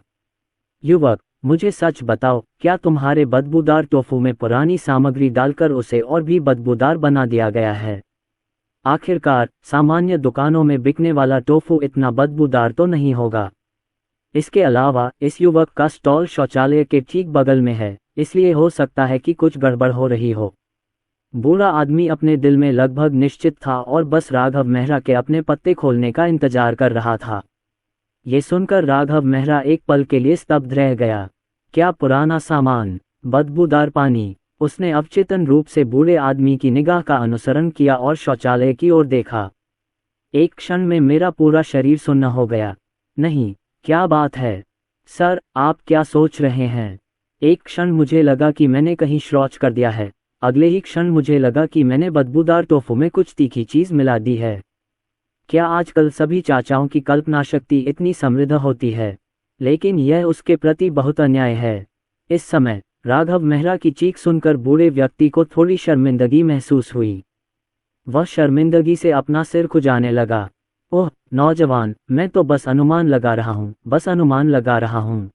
युवक, मुझे सच बताओ, क्या तुम्हारे बदबूदार टोफू में पुरानी सामग्री डालकर उसे और भी बदबूदार बना दिया गया है? आखिरकार, सामान्य दुकानों में बिकने वाला टोफू इतना बदबूदार तो नहीं होगा। इसके अलावा, इस युवक का स्टॉल शौचालय के ठीक बगल में है, इसलिए हो सकता है कि कुछ गड़बड़ हो रही हो। बूढ़ा आदमी अपने दिल में लगभग निश्चित था और बस राघव मेहरा के अपने पत्ते खोलने का इंतजार कर रहा था। ये सुनकर राघव मेहरा एक पल के लिए स्तब्ध रह गया। क्या पुराना सामान, बदबूदार पानी? उसने अवचेतन रूप से बूढ़े आदमी की निगाह का अनुसरण किया और शौचालय की ओर देखा। एक क्षण में मेरा पूरा शरीर सुन्न हो गया। नहीं, क्या बात है सर, आप क्या सोच रहे हैं? एक क्षण मुझे लगा कि मैंने कहीं शौच कर दिया है। अगले ही क्षण मुझे लगा कि मैंने बदबूदार टोफू में कुछ तीखी चीज मिला दी है। क्या आजकल सभी चाचाओं की कल्पना शक्ति इतनी समृद्ध होती है? लेकिन यह उसके प्रति बहुत अन्याय है। इस समय राघव मेहरा की चीख सुनकर बूढ़े व्यक्ति को थोड़ी शर्मिंदगी महसूस हुई। वह शर्मिंदगी से अपना सिर खुजाने लगा। ओह नौजवान, मैं तो बस अनुमान लगा रहा हूँ, बस अनुमान लगा रहा हूँ।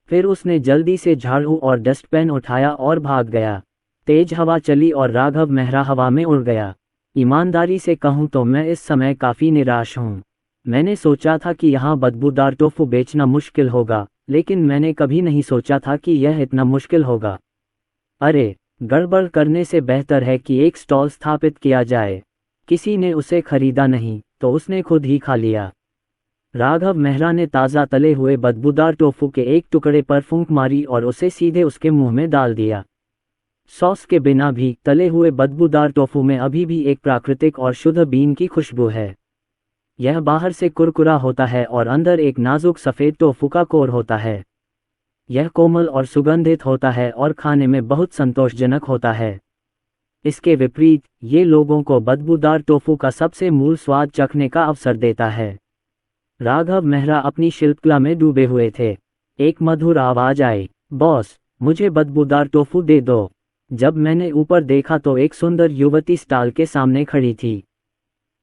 फिर उसने जल्दी से झाड़ू और डस्टबिन उठाया और भाग गया। तेज हवा चली और राघव मेहरा हवा में उड़ गया। ईमानदारी से कहूँ तो मैं इस समय काफ़ी निराश हूँ। मैंने सोचा था कि यहाँ बदबूदार टोफू बेचना मुश्किल होगा, लेकिन मैंने कभी नहीं सोचा था कि यह इतना मुश्किल होगा। अरे, गड़बड़ करने से बेहतर है कि एक स्टॉल स्थापित किया जाए। किसी ने उसे खरीदा नहीं तो उसने खुद ही खा लिया। राघव मेहरा ने ताज़ा तले हुए बदबूदार टोफू के एक टुकड़े पर फूंक मारी और उसे सीधे उसके मुंह में डाल दिया। सॉस के बिना भी तले हुए बदबूदार टोफू में अभी भी एक प्राकृतिक और शुद्ध बीन की खुशबू है। यह बाहर से कुरकुरा होता है और अंदर एक नाजुक सफ़ेद टोफू का कोर होता है। यह कोमल और सुगंधित होता है और खाने में बहुत संतोषजनक होता है। इसके विपरीत, ये लोगों को बदबूदार टोफू का सबसे मूल स्वाद चखने का अवसर देता है। राघव मेहरा अपनी शिल्पकला में डूबे हुए थे। एक मधुर आवाज आई, बॉस, मुझे बदबूदार टोफू दे दो। जब मैंने ऊपर देखा तो एक सुंदर युवती स्टॉल के सामने खड़ी थी।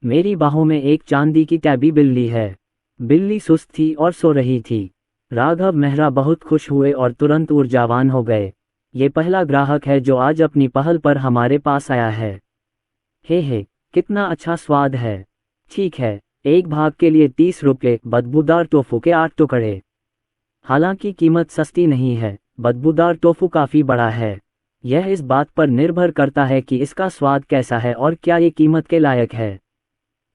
मेरी बाहों में एक चांदी की टैबी बिल्ली है। बिल्ली सुस्त थी और सो रही थी। राघव मेहरा बहुत खुश हुए और तुरंत ऊर्जावान हो गए। ये पहला ग्राहक है जो आज अपनी पहल पर हमारे पास आया है। हे, कितना अच्छा स्वाद है। ठीक है, एक भाग के लिए 30 रुपये, बदबूदार टोफू के 8 टुकड़े। हालांकि कीमत सस्ती नहीं है, बदबूदार टोफू काफ़ी बड़ा है। यह इस बात पर निर्भर करता है कि इसका स्वाद कैसा है और क्या ये कीमत के लायक है।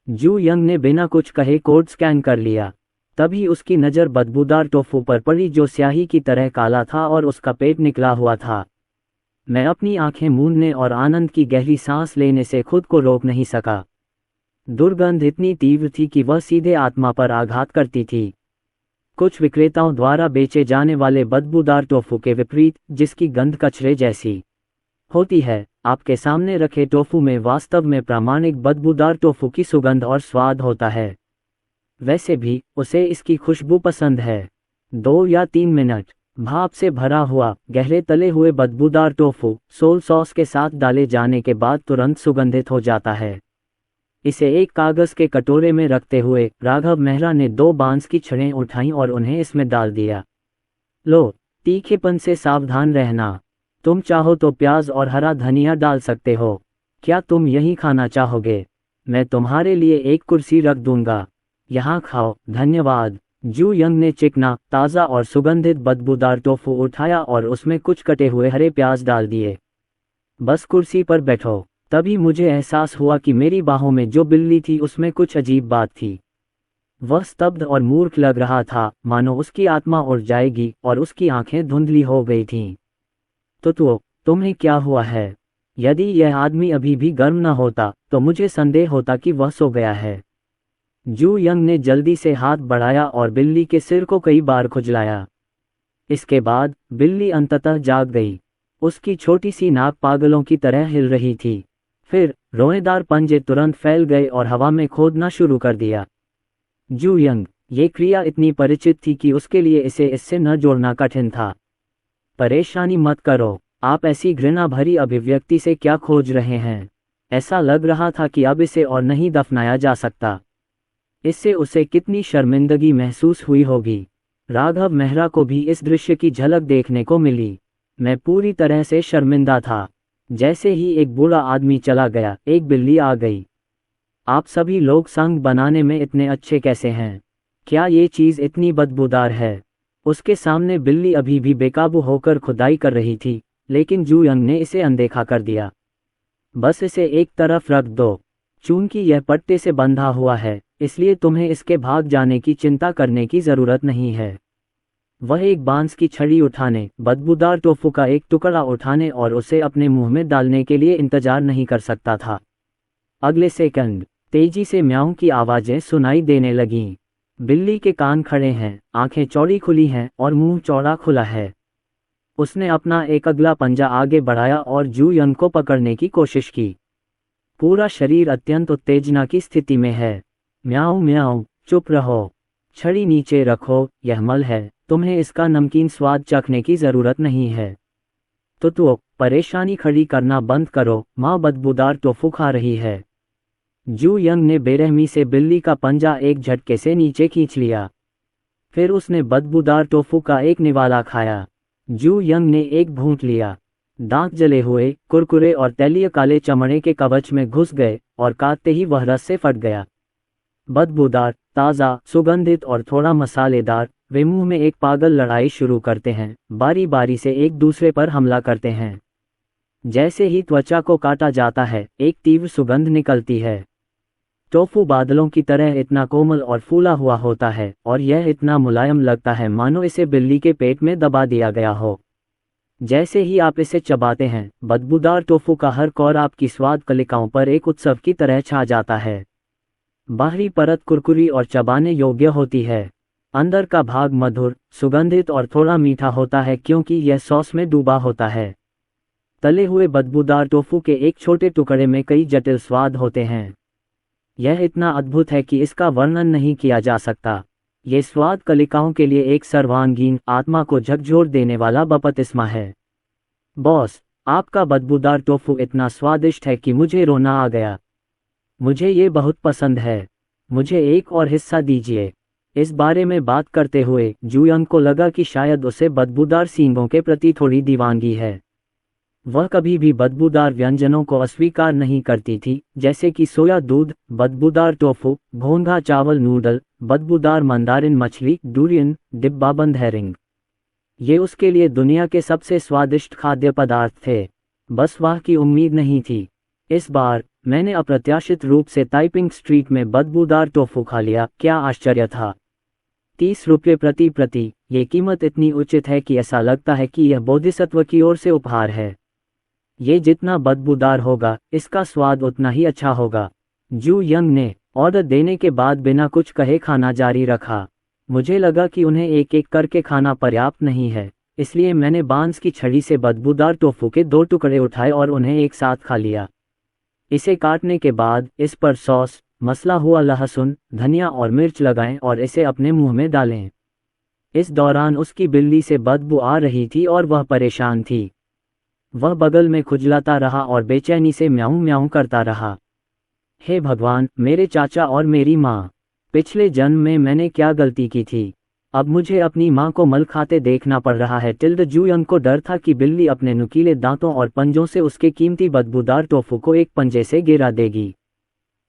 जू यंग ने बिना कुछ कहे कोड स्कैन कर लिया। तभी उसकी नज़र बदबूदार टोफू पर पड़ी जो स्याही की तरह काला था और उसका पेट निकला हुआ था। मैं अपनी आंखें मूंदने और आनंद की गहरी सांस लेने से खुद को रोक नहीं सका। दुर्गंध इतनी तीव्र थी कि वह सीधे आत्मा पर आघात करती थी। कुछ विक्रेताओं द्वारा बेचे जाने वाले बदबूदार टोफू के विपरीत, जिसकी गंध कचरे जैसी होती है, आपके सामने रखे टोफू में वास्तव में प्रामाणिक बदबूदार टोफू की सुगंध और स्वाद होता है। वैसे भी उसे इसकी खुशबू पसंद है। 2 या 3 मिनट भाप से भरा हुआ गहरे तले हुए बदबूदार टोफू सोल सॉस के साथ डाले जाने के बाद तुरंत सुगंधित हो जाता है। इसे एक कागज के कटोरे में रखते हुए राघव मेहरा ने 2 बांस की छड़ें उठाईं और उन्हें इसमें डाल दिया। लो, तीखेपन से सावधान रहना। तुम चाहो तो प्याज और हरा धनिया डाल सकते हो। क्या तुम यही खाना चाहोगे? मैं तुम्हारे लिए एक कुर्सी रख दूंगा। यहाँ खाओ, धन्यवाद। जू यंग ने चिकना, ताज़ा और सुगंधित बदबूदार टोफू उठाया और उसमें कुछ कटे हुए हरे प्याज डाल दिए। बस कुर्सी पर बैठो। तभी मुझे एहसास हुआ कि मेरी बाहों में जो बिल्ली थी उसमें कुछ अजीब बात थी। वह स्तब्ध और मूर्ख लग रहा था, मानो उसकी आत्मा उड़ जाएगी और उसकी आंखें धुंधली हो गई थीं। तो तुम्हें क्या हुआ है? यदि यह आदमी अभी भी गर्म न होता तो मुझे संदेह होता कि वह सो गया है। जू यंग ने जल्दी से हाथ बढ़ाया और बिल्ली के सिर को कई बार खुजलाया। इसके बाद बिल्ली अंततः जाग गई। उसकी छोटी सी नाक पागलों की तरह हिल रही थी। फिर रोएदार पंजे तुरंत फैल गए और हवा में खोदना शुरू कर दिया। जू यंग, ये क्रिया इतनी परिचित थी कि उसके लिए इसे इससे न जोड़ना कठिन था। परेशानी मत करो, आप ऐसी घृणा भरी अभिव्यक्ति से क्या खोज रहे हैं? ऐसा लग रहा था कि अब इसे और नहीं दफनाया जा सकता। इससे उसे कितनी शर्मिंदगी महसूस हुई होगी। राघव मेहरा को भी इस दृश्य की झलक देखने को मिली। मैं पूरी तरह से शर्मिंदा था। जैसे ही एक बूढ़ा आदमी चला गया, एक बिल्ली आ गई। आप सभी लोग संग बनाने में इतने अच्छे कैसे हैं? क्या ये चीज़ इतनी बदबूदार है? उसके सामने बिल्ली अभी भी बेकाबू होकर खुदाई कर रही थी, लेकिन जू यंग ने इसे अनदेखा कर दिया। बस इसे एक तरफ रख दो। चूंकि यह पट्टे से बंधा हुआ है, इसलिए तुम्हें इसके भाग जाने की चिंता करने की ज़रूरत नहीं है। वह एक बांस की छड़ी उठाने, बदबूदार टोफू का एक टुकड़ा उठाने और उसे अपने मुंह में डालने के लिए इंतजार नहीं कर सकता था। अगले सेकंड तेजी से म्याऊं की आवाज़ें सुनाई देने लगीं। बिल्ली के कान खड़े हैं, आंखें चौड़ी खुली हैं और मुंह चौड़ा खुला है। उसने अपना एक अगला पंजा आगे बढ़ाया और जू यंग को पकड़ने की कोशिश की। पूरा शरीर अत्यंत उत्तेजना की स्थिति में है। म्याऊं म्याऊं, चुप रहो। छड़ी नीचे रखो, यह मल है, तुम्हें इसका नमकीन स्वाद चखने की ज़रूरत नहीं है। तो परेशानी खड़ी करना बंद करो, माँ बदबूदार टोफू खा रही है। जू यंग ने बेरहमी से बिल्ली का पंजा एक झटके से नीचे खींच लिया। फिर उसने बदबूदार टोफू का एक निवाला खाया। जू यंग ने एक घूंट लिया। दांत जले हुए, कुरकुरे और तैलीय काले चमड़े के कवच में घुस गए और काटते ही वह रस से फट गया। बदबूदार, ताज़ा, सुगंधित और थोड़ा मसालेदार, वे मुंह में एक पागल लड़ाई शुरू करते हैं, बारी बारी से एक दूसरे पर हमला करते हैं। जैसे ही त्वचा को काटा जाता है, एक तीव्र सुगंध निकलती है। टोफू बादलों की तरह इतना कोमल और फूला हुआ होता है और यह इतना मुलायम लगता है मानो इसे बिल्ली के पेट में दबा दिया गया हो। जैसे ही आप इसे चबाते हैं, बदबूदार टोफू का हर कौर आपकी स्वाद कलिकाओं पर एक उत्सव की तरह छा जाता है। बाहरी परत कुरकुरी और चबाने योग्य होती है। अंदर का भाग मधुर, सुगंधित और थोड़ा मीठा होता है क्योंकि यह सॉस में डूबा होता है। तले हुए बदबूदार टोफू के एक छोटे टुकड़े में कई जटिल स्वाद होते हैं। यह इतना अद्भुत है कि इसका वर्णन नहीं किया जा सकता। ये स्वाद कलिकाओं के लिए एक सर्वांगीण, आत्मा को झकझोर देने वाला बपतिस्मा है। बॉस, आपका बदबूदार टोफू इतना स्वादिष्ट है कि मुझे रोना आ गया। मुझे ये बहुत पसंद है। मुझे एक और हिस्सा दीजिए। इस बारे में बात करते हुए जू यंग को लगा कि शायद उसे बदबूदार सींगों के प्रति थोड़ी दीवानगी है। वह कभी भी बदबूदार व्यंजनों को अस्वीकार नहीं करती थी, जैसे कि सोया दूध, बदबूदार टोफू, घोंघा चावल नूडल, बदबूदार मंदारिन मछली, डुरियन, डिब्बाबंद हेरिंग। ये उसके लिए दुनिया के सबसे स्वादिष्ट खाद्य पदार्थ थे। बस वाह की उम्मीद नहीं थी। इस बार मैंने अप्रत्याशित रूप से ताइपिंग स्ट्रीट में बदबूदार टोफू खा लिया। क्या आश्चर्य था। 30 रुपये प्रति। ये कीमत इतनी उचित है कि ऐसा लगता है कि यह बोधिसत्व की ओर से उपहार है। ये जितना बदबूदार होगा, इसका स्वाद उतना ही अच्छा होगा। जू यंग ने ऑर्डर देने के बाद बिना कुछ कहे खाना जारी रखा। मुझे लगा कि उन्हें एक एक करके खाना पर्याप्त नहीं है, इसलिए मैंने बांस की छड़ी से बदबूदार टोफू के 2 टुकड़े उठाए और उन्हें एक साथ खा लिया। इसे काटने के बाद इस पर सॉस, मसला हुआ लहसुन, धनिया और मिर्च लगाएं और इसे अपने मुंह में डालें। इस दौरान उसकी बिल्ली से बदबू आ रही थी और वह परेशान थी। वह बगल में खुजलाता रहा और बेचैनी से म्याऊं म्याऊं करता रहा। हे भगवान, मेरे चाचा और मेरी माँ, पिछले जन्म में मैंने क्या गलती की थी? अब मुझे अपनी माँ को मल खाते देखना पड़ रहा है। जू यंग को डर था कि बिल्ली अपने नुकीले दांतों और पंजों से उसके कीमती बदबूदार टोफू को एक पंजे से गिरा देगी।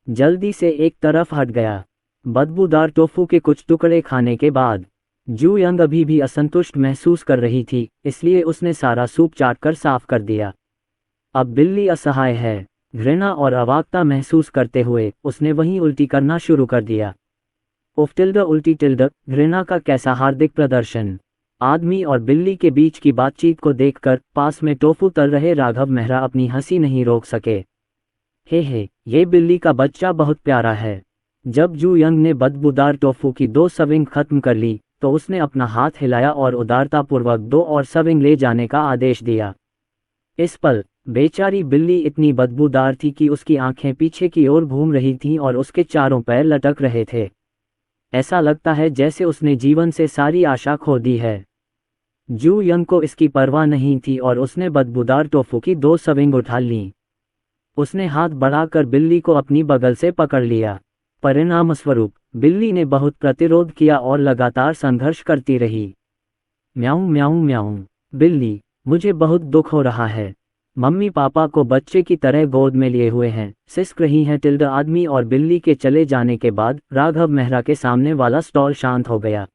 जल्दी से एक तरफ हट गया। बदबूदार टोफू के कुछ टुकड़े खाने के बाद जू यंग अभी भी असंतुष्ट महसूस कर रही थी, इसलिए उसने सारा सूप चाटकर साफ कर दिया। अब बिल्ली असहाय है। घृणा और अवाकता महसूस करते हुए उसने वहीं उल्टी करना शुरू कर दिया। उल्टी घृणा का कैसा हार्दिक प्रदर्शन। आदमी और बिल्ली के बीच की बातचीत को देखकर पास में टोफू तल रहे राघव मेहरा अपनी हंसी नहीं रोक सके। हे, ये बिल्ली का बच्चा बहुत प्यारा है। जब जू यंग ने बदबूदार टोफू की 2 सर्विंग खत्म कर ली तो उसने अपना हाथ हिलाया और उदारतापूर्वक 2 और सर्विंग ले जाने का आदेश दिया। इस पल बेचारी बिल्ली इतनी बदबूदार थी कि उसकी आंखें पीछे की ओर घूम रही थीं और उसके चारों पैर लटक रहे थे। ऐसा लगता है जैसे उसने जीवन से सारी आशा खो दी है। जू यंग को इसकी परवाह नहीं थी और उसने बदबूदार टोफू की 2 सर्विंग उठा लीं। उसने हाथ बढ़ाकर बिल्ली को अपनी बगल से पकड़ लिया। परिणामस्वरूप बिल्ली ने बहुत प्रतिरोध किया और लगातार संघर्ष करती रही। म्याऊं म्याऊं म्याऊं। बिल्ली, मुझे बहुत दुख हो रहा है। मम्मी पापा को बच्चे की तरह गोद में लिए हुए हैं, सिसक रही हैं। आदमी और बिल्ली के चले जाने के बाद राघव मेहरा के सामने वाला स्टॉल शांत हो गया।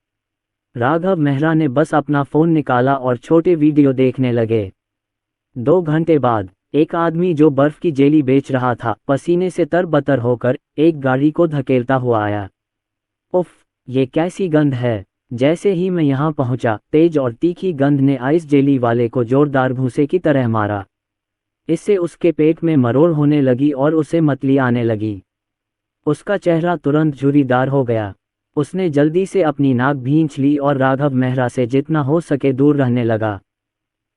राघव मेहरा ने बस अपना फ़ोन निकाला और छोटे वीडियो देखने लगे। 2 घंटे बाद एक आदमी जो बर्फ की जेली बेच रहा था, पसीने से तरबतर होकर एक गाड़ी को धकेलता हुआ आया। उफ, ये कैसी गंध है। जैसे ही मैं यहाँ पहुँचा, तेज और तीखी गंध ने आइस जेली वाले को जोरदार भूसे की तरह मारा। इससे उसके पेट में मरोड़ होने लगी और उसे मतली आने लगी। उसका चेहरा तुरंत झुर्रीदार हो गया। उसने जल्दी से अपनी नाक भींच ली और राघव मेहरा से जितना हो सके दूर रहने लगा।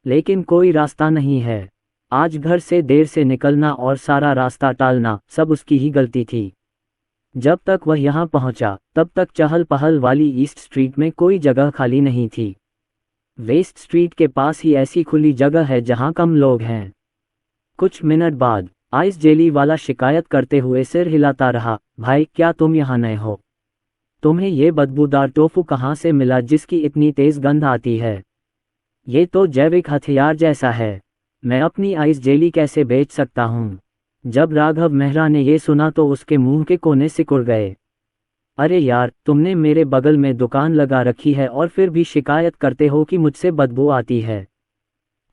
लेकिन कोई रास्ता नहीं है। आज घर से देर से निकलना और सारा रास्ता टालना सब उसकी ही गलती थी। जब तक वह यहाँ पहुँचा, तब तक चहल पहल वाली ईस्ट स्ट्रीट में कोई जगह खाली नहीं थी। वेस्ट स्ट्रीट के पास ही ऐसी खुली जगह है जहाँ कम लोग हैं। कुछ मिनट बाद आइस जेली वाला शिकायत करते हुए सिर हिलाता रहा, भाई क्या तुम यहाँ नए हो? तुम्हें ये बदबूदार टोफू कहाँ से मिला जिसकी इतनी तेज गंध आती है? ये तो जैविक हथियार जैसा है। मैं अपनी आइस जेली कैसे बेच सकता हूँ? जब राघव मेहरा ने ये सुना तो उसके मुंह के कोने सिकुड़ गए। अरे यार, तुमने मेरे बगल में दुकान लगा रखी है और फिर भी शिकायत करते हो कि मुझसे बदबू आती है।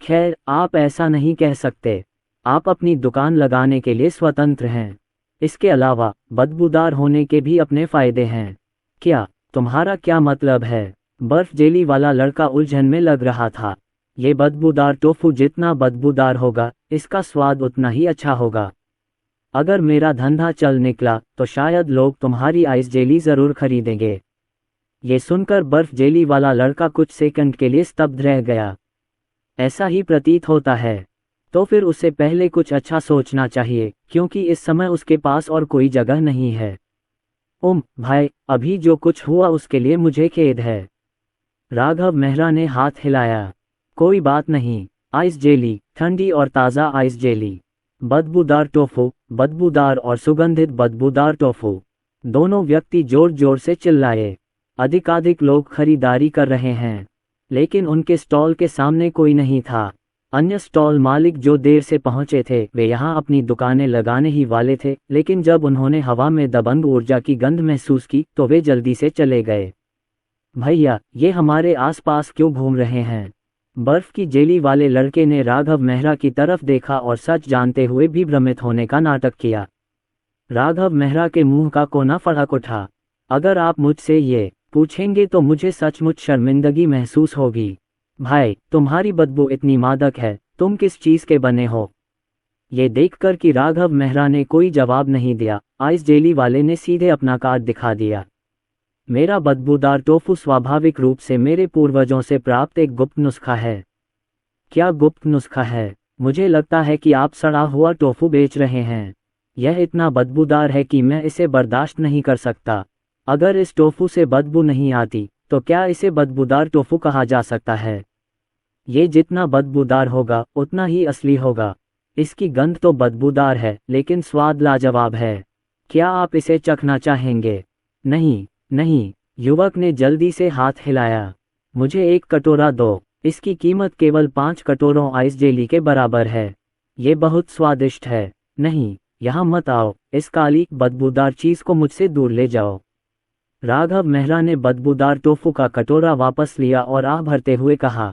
खैर, आप ऐसा नहीं कह सकते। आप अपनी दुकान लगाने के लिए स्वतंत्र हैं। इसके अलावा बदबूदार होने के भी अपने फायदे हैं। क्या तुम्हारा क्या मतलब है? बर्फ जेली वाला लड़का उलझन में लग रहा था। ये बदबूदार टोफू जितना बदबूदार होगा, इसका स्वाद उतना ही अच्छा होगा। अगर मेरा धंधा चल निकला तो शायद लोग तुम्हारी आइस जेली जरूर खरीदेंगे। ये सुनकर बर्फ जेली वाला लड़का कुछ सेकंड के लिए स्तब्ध रह गया। ऐसा ही प्रतीत होता है। तो फिर उसे पहले कुछ अच्छा सोचना चाहिए, क्योंकि इस समय उसके पास और कोई जगह नहीं है। भाई, अभी जो कुछ हुआ उसके लिए मुझे खेद है। राघव मेहरा ने हाथ हिलाया। कोई बात नहीं। आइस जेली, ठंडी और ताज़ा आइस जेली। बदबूदार टोफू, बदबूदार और सुगंधित बदबूदार टोफू। दोनों व्यक्ति जोर जोर से चिल्लाए। अधिकाधिक लोग खरीदारी कर रहे हैं, लेकिन उनके स्टॉल के सामने कोई नहीं था। अन्य स्टॉल मालिक जो देर से पहुंचे थे, वे यहाँ अपनी दुकानें लगाने ही वाले थे, लेकिन जब उन्होंने हवा में दबंग ऊर्जा की गंध महसूस की तो वे जल्दी से चले गए। भैया, ये हमारे आसपास क्यों घूम रहे हैं? बर्फ की जेली वाले लड़के ने राघव मेहरा की तरफ देखा और सच जानते हुए भी भ्रमित होने का नाटक किया। राघव मेहरा के मुंह का कोना फड़क उठा। अगर आप मुझसे ये पूछेंगे तो मुझे सचमुच शर्मिंदगी महसूस होगी। भाई, तुम्हारी बदबू इतनी मादक है, तुम किस चीज़ के बने हो? ये देखकर कि राघव मेहरा ने कोई जवाब नहीं दिया, आइस जेली वाले ने सीधे अपना कार्ड दिखा दिया। मेरा बदबूदार टोफू स्वाभाविक रूप से मेरे पूर्वजों से प्राप्त एक गुप्त नुस्खा है। क्या गुप्त नुस्खा है? मुझे लगता है कि आप सड़ा हुआ टोफू बेच रहे हैं। यह इतना बदबूदार है कि मैं इसे बर्दाश्त नहीं कर सकता। अगर इस टोफू से बदबू नहीं आती तो क्या इसे बदबूदार टोफू कहा जा सकता है? ये जितना बदबूदार होगा उतना ही असली होगा। इसकी गंध तो बदबूदार है, लेकिन स्वाद लाजवाब है। क्या आप इसे चखना चाहेंगे? नहीं नहीं, युवक ने जल्दी से हाथ हिलाया। मुझे एक कटोरा दो। इसकी कीमत केवल 5 कटोरों आइस जेली के बराबर है। ये बहुत स्वादिष्ट है। नहीं, यहाँ मत आओ। इस काली बदबूदार चीज़ को मुझसे दूर ले जाओ। राघव मेहरा ने बदबूदार टोफू का कटोरा वापस लिया और आह भरते हुए कहा,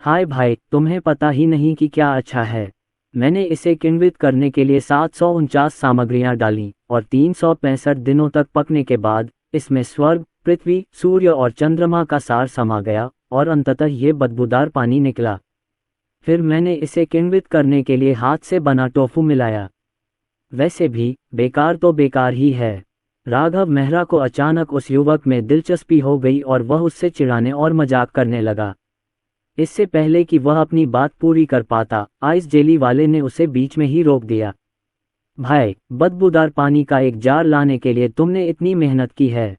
हाय भाई, तुम्हें पता ही नहीं कि क्या अच्छा है। मैंने इसे किण्वित करने के लिए 749 सामग्रियां डाली और 365 दिनों तक पकने के बाद इसमें स्वर्ग, पृथ्वी, सूर्य और चंद्रमा का सार समा गया और अंततः ये बदबूदार पानी निकला। फिर मैंने इसे किण्वित करने के लिए हाथ से बना टोफू मिलाया। वैसे भी बेकार तो बेकार ही है। राघव मेहरा को अचानक उस युवक में दिलचस्पी हो गई और वह उससे चिढ़ाने और मजाक करने लगा। इससे पहले कि वह अपनी बात पूरी कर पाता, आइस जेली वाले ने उसे बीच में ही रोक दिया। भाई, बदबूदार पानी का एक जार लाने के लिए तुमने इतनी मेहनत की है।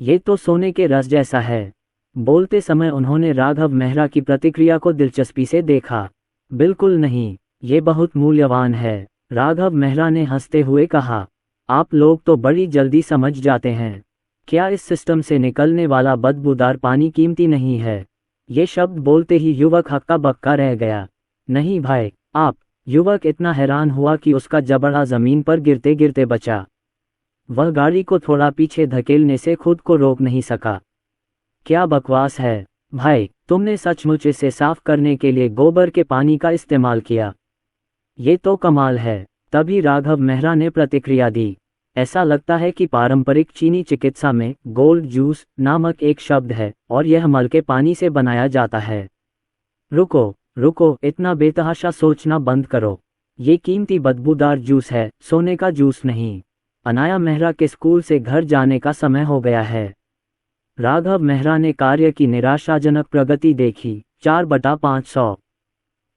ये तो सोने के रस जैसा है। बोलते समय उन्होंने राघव मेहरा की प्रतिक्रिया को दिलचस्पी से देखा। बिल्कुल नहीं, ये बहुत मूल्यवान है। राघव मेहरा ने हंसते हुए कहा, आप लोग तो बड़ी जल्दी समझ जाते हैं। क्या इस सिस्टम से निकलने वाला बदबूदार पानी कीमती नहीं है? ये शब्द बोलते ही युवक हक्का बक्का रह गया। नहीं भाई, आप। युवक इतना हैरान हुआ कि उसका जबड़ा जमीन पर गिरते गिरते बचा। वह गाड़ी को थोड़ा पीछे धकेलने से खुद को रोक नहीं सका। क्या बकवास है भाई, तुमने सचमुच इसे साफ करने के लिए गोबर के पानी का इस्तेमाल किया? ये तो कमाल है। तभी राघव मेहरा ने प्रतिक्रिया दी, ऐसा लगता है कि पारंपरिक चीनी चिकित्सा में गोल्ड जूस नामक एक शब्द है और यह मल के पानी से बनाया जाता है। रुको रुको, इतना बेतहाशा सोचना बंद करो। ये कीमती बदबूदार जूस है, सोने का जूस नहीं। अनाया मेहरा के स्कूल से घर जाने का समय हो गया है। राघव मेहरा ने कार्य की निराशाजनक प्रगति देखी। 4/500।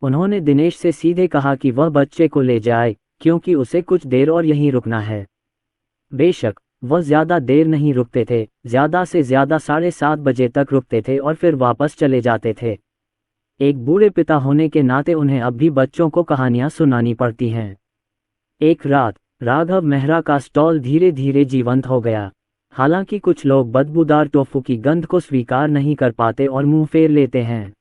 उन्होंने दिनेश से सीधे कहा कि वह बच्चे को ले जाए, क्योंकि उसे कुछ देर और यहीं रुकना है। बेशक वह ज्यादा देर नहीं रुकते थे, ज्यादा से ज्यादा 7:30 बजे तक रुकते थे और फिर वापस चले जाते थे। एक बूढ़े पिता होने के नाते उन्हें अब भी बच्चों को कहानियां सुनानी पड़ती हैं। एक रात राघव मेहरा का स्टॉल धीरे धीरे जीवंत हो गया। हालांकि कुछ लोग बदबूदार टोफू की गंध को स्वीकार नहीं कर पाते और मुंह फेर लेते हैं,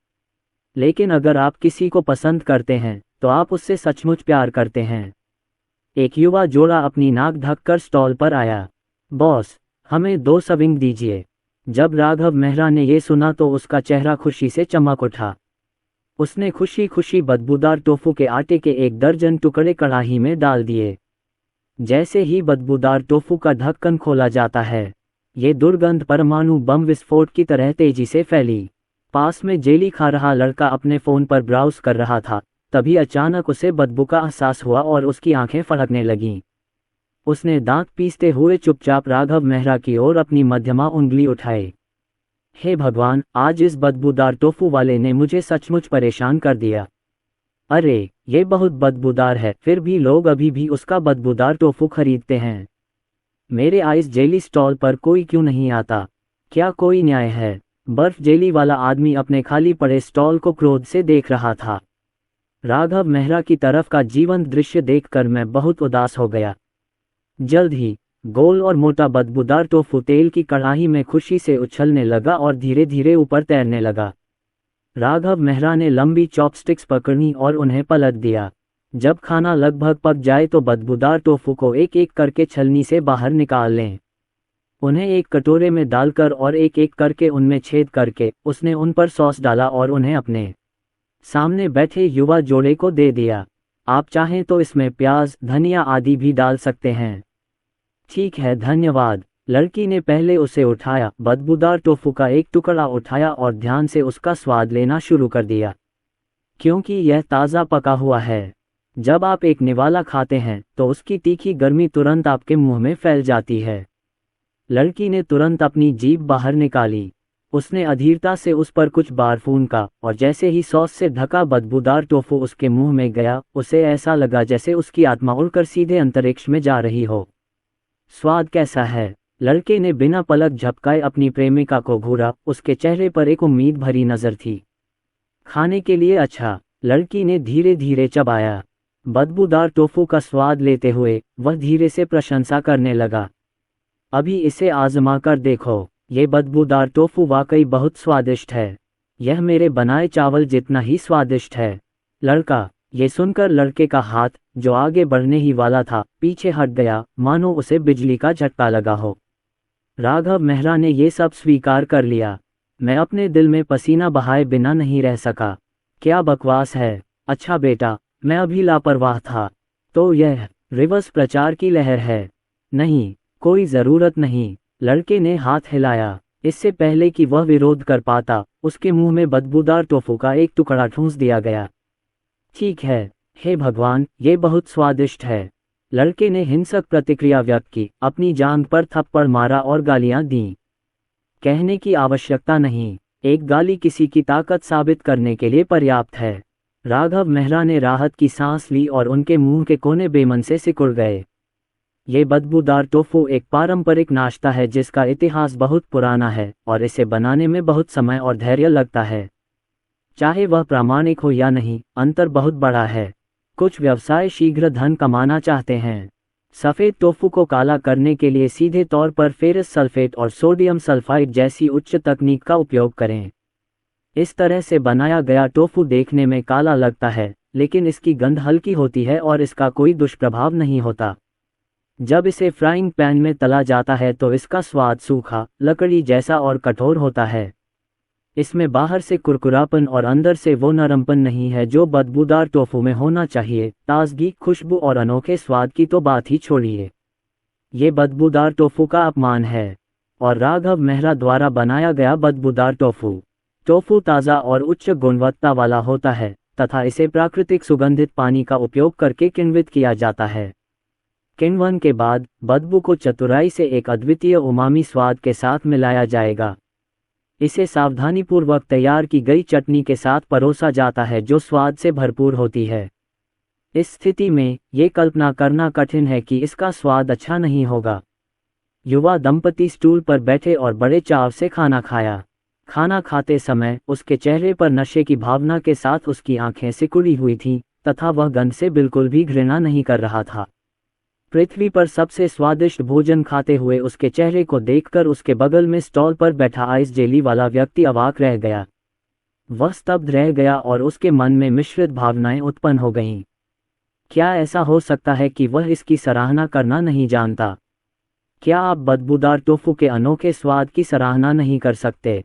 लेकिन अगर आप किसी को पसंद करते हैं तो आप उससे सचमुच प्यार करते हैं। एक युवा जोड़ा अपनी नाक ढककर स्टॉल पर आया। बॉस, हमें 2 सर्विंग दीजिए। जब राघव मेहरा ने यह सुना तो उसका चेहरा खुशी से चमक उठा। उसने खुशी खुशी बदबूदार टोफू के आटे के 1 दर्जन टुकड़े कढ़ाई में डाल दिए। जैसे ही बदबूदार टोफू का ढक्कन खोला जाता है, ये दुर्गंध परमाणु बम विस्फोट की तरह तेजी से फैली। पास में जेली खा रहा लड़का अपने फोन पर ब्राउज कर रहा था, तभी अचानक उसे बदबू का एहसास हुआ और उसकी आंखें फड़कने लगीं। उसने दांत पीसते हुए चुपचाप राघव मेहरा की ओर अपनी मध्यमा उंगली उठाई। हे भगवान, आज इस बदबूदार टोफू वाले ने मुझे सचमुच परेशान कर दिया। अरे, ये बहुत बदबूदार है, फिर भी लोग अभी भी उसका बदबूदार टोफू खरीदते हैं। मेरे आइस जेली स्टॉल पर कोई क्यों नहीं आता? क्या कोई न्याय है? बर्फ जेली वाला आदमी अपने खाली पड़े स्टॉल को क्रोध से देख रहा था। राघव मेहरा की तरफ का जीवंत दृश्य देखकर मैं बहुत उदास हो गया। जल्द ही गोल और मोटा बदबूदार टोफू तेल की कढ़ाई में खुशी से उछलने लगा और धीरे धीरे ऊपर तैरने लगा। राघव मेहरा ने लंबी चॉपस्टिक्स पकड़ी और उन्हें पलट दिया। जब खाना लगभग पक जाए तो बदबूदार टोफू को एक एक करके छलनी से बाहर निकाल लें। उन्हें एक कटोरे में डालकर और एक एक करके उनमें छेद करके उसने उन पर सॉस डाला और उन्हें अपने सामने बैठे युवा जोड़े को दे दिया। आप चाहें तो इसमें प्याज, धनिया आदि भी डाल सकते हैं। ठीक है, धन्यवाद। लड़की ने पहले उसे उठाया, बदबूदार टोफू का एक टुकड़ा उठाया और ध्यान से उसका स्वाद लेना शुरू कर दिया, क्योंकि यह ताज़ा पका हुआ है। जब आप एक निवाला खाते हैं तो उसकी तीखी गर्मी तुरंत आपके मुंह में फैल जाती है। लड़की ने तुरंत अपनी जीभ बाहर निकाली। उसने अधीरता से उस पर कुछ बार फूंका और जैसे ही सॉस से ढका बदबूदार टोफू उसके मुंह में गया, उसे ऐसा लगा जैसे उसकी आत्मा उड़कर सीधे अंतरिक्ष में जा रही हो। स्वाद कैसा है? लड़के ने बिना पलक झपकाए अपनी प्रेमिका को घूरा। उसके चेहरे पर एक उम्मीद भरी नजर थी। खाने के लिए अच्छा, लड़की ने धीरे धीरे चबाया। बदबूदार टोफू का स्वाद लेते हुए वह धीरे से प्रशंसा करने लगा। अभी इसे आजमा कर देखो, ये बदबूदार टोफू वाकई बहुत स्वादिष्ट है। यह मेरे बनाए चावल जितना ही स्वादिष्ट है। लड़का, ये सुनकर लड़के का हाथ, जो आगे बढ़ने ही वाला था, पीछे हट गया, मानो उसे बिजली का झटका लगा हो। राघव मेहरा ने ये सब स्वीकार कर लिया। मैं अपने दिल में पसीना बहाए बिना नहीं रह सका। क्या बकवास है। अच्छा बेटा, मैं अभी लापरवाह था। तो यह रिवर्स प्रचार की लहर है? नहीं, कोई ज़रूरत नहीं। लड़के ने हाथ हिलाया। इससे पहले कि वह विरोध कर पाता, उसके मुंह में बदबूदार टोफू का एक टुकड़ा ठूंस दिया गया। ठीक है, हे भगवान, ये बहुत स्वादिष्ट है। लड़के ने हिंसक प्रतिक्रिया व्यक्त की, अपनी जांघ पर थप्पड़ मारा और गालियां दीं। कहने की आवश्यकता नहीं, एक गाली किसी की ताकत साबित करने के लिए पर्याप्त है। राघव मेहरा ने राहत की सांस ली और उनके मुंह के कोने बेमन से सिकुड़ गए। ये बदबूदार टोफू एक पारंपरिक नाश्ता है जिसका इतिहास बहुत पुराना है और इसे बनाने में बहुत समय और धैर्य लगता है। चाहे वह प्रामाणिक हो या नहीं, अंतर बहुत बड़ा है। कुछ व्यवसाय शीघ्र धन कमाना चाहते हैं। सफ़ेद टोफू को काला करने के लिए सीधे तौर पर फेरस सल्फेट और सोडियम सल्फाइड जैसी उच्च तकनीक का उपयोग करें। इस तरह से बनाया गया टोफू देखने में काला लगता है, लेकिन इसकी गंध हल्की होती है और इसका कोई दुष्प्रभाव नहीं होता। जब इसे फ्राइंग पैन में तला जाता है तो इसका स्वाद सूखा, लकड़ी जैसा और कठोर होता है। इसमें बाहर से कुरकुरापन और अंदर से वो नरमपन नहीं है जो बदबूदार टोफू में होना चाहिए। ताजगी, खुशबू और अनोखे स्वाद की तो बात ही छोड़िए, ये बदबूदार टोफू का अपमान है। और राघव मेहरा द्वारा बनाया गया बदबूदार टोफू। टोफू ताज़ा और उच्च गुणवत्ता वाला होता है तथा इसे प्राकृतिक सुगंधित पानी का उपयोग करके किण्वित किया जाता है। किण्वन के बाद बदबू को चतुराई से एक अद्वितीय उमामी स्वाद के साथ मिलाया जाएगा। इसे सावधानीपूर्वक तैयार की गई चटनी के साथ परोसा जाता है जो स्वाद से भरपूर होती है। इस स्थिति में ये कल्पना करना कठिन है कि इसका स्वाद अच्छा नहीं होगा। युवा दंपति स्टूल पर बैठे और बड़े चाव से खाना खाया। खाना खाते समय उसके चेहरे पर नशे की भावना के साथ उसकी आंखें सिकुड़ी हुई थीं तथा वह गंध से बिल्कुल भी घृणा नहीं कर रहा था। पृथ्वी पर सबसे स्वादिष्ट भोजन खाते हुए उसके चेहरे को देखकर उसके बगल में स्टॉल पर बैठा आइस जेली वाला व्यक्ति अवाक रह गया। वह स्तब्ध रह गया और उसके मन में मिश्रित भावनाएं उत्पन्न हो गईं। क्या ऐसा हो सकता है कि वह इसकी सराहना करना नहीं जानता? क्या आप बदबूदार टोफू के अनोखे स्वाद की सराहना नहीं कर सकते?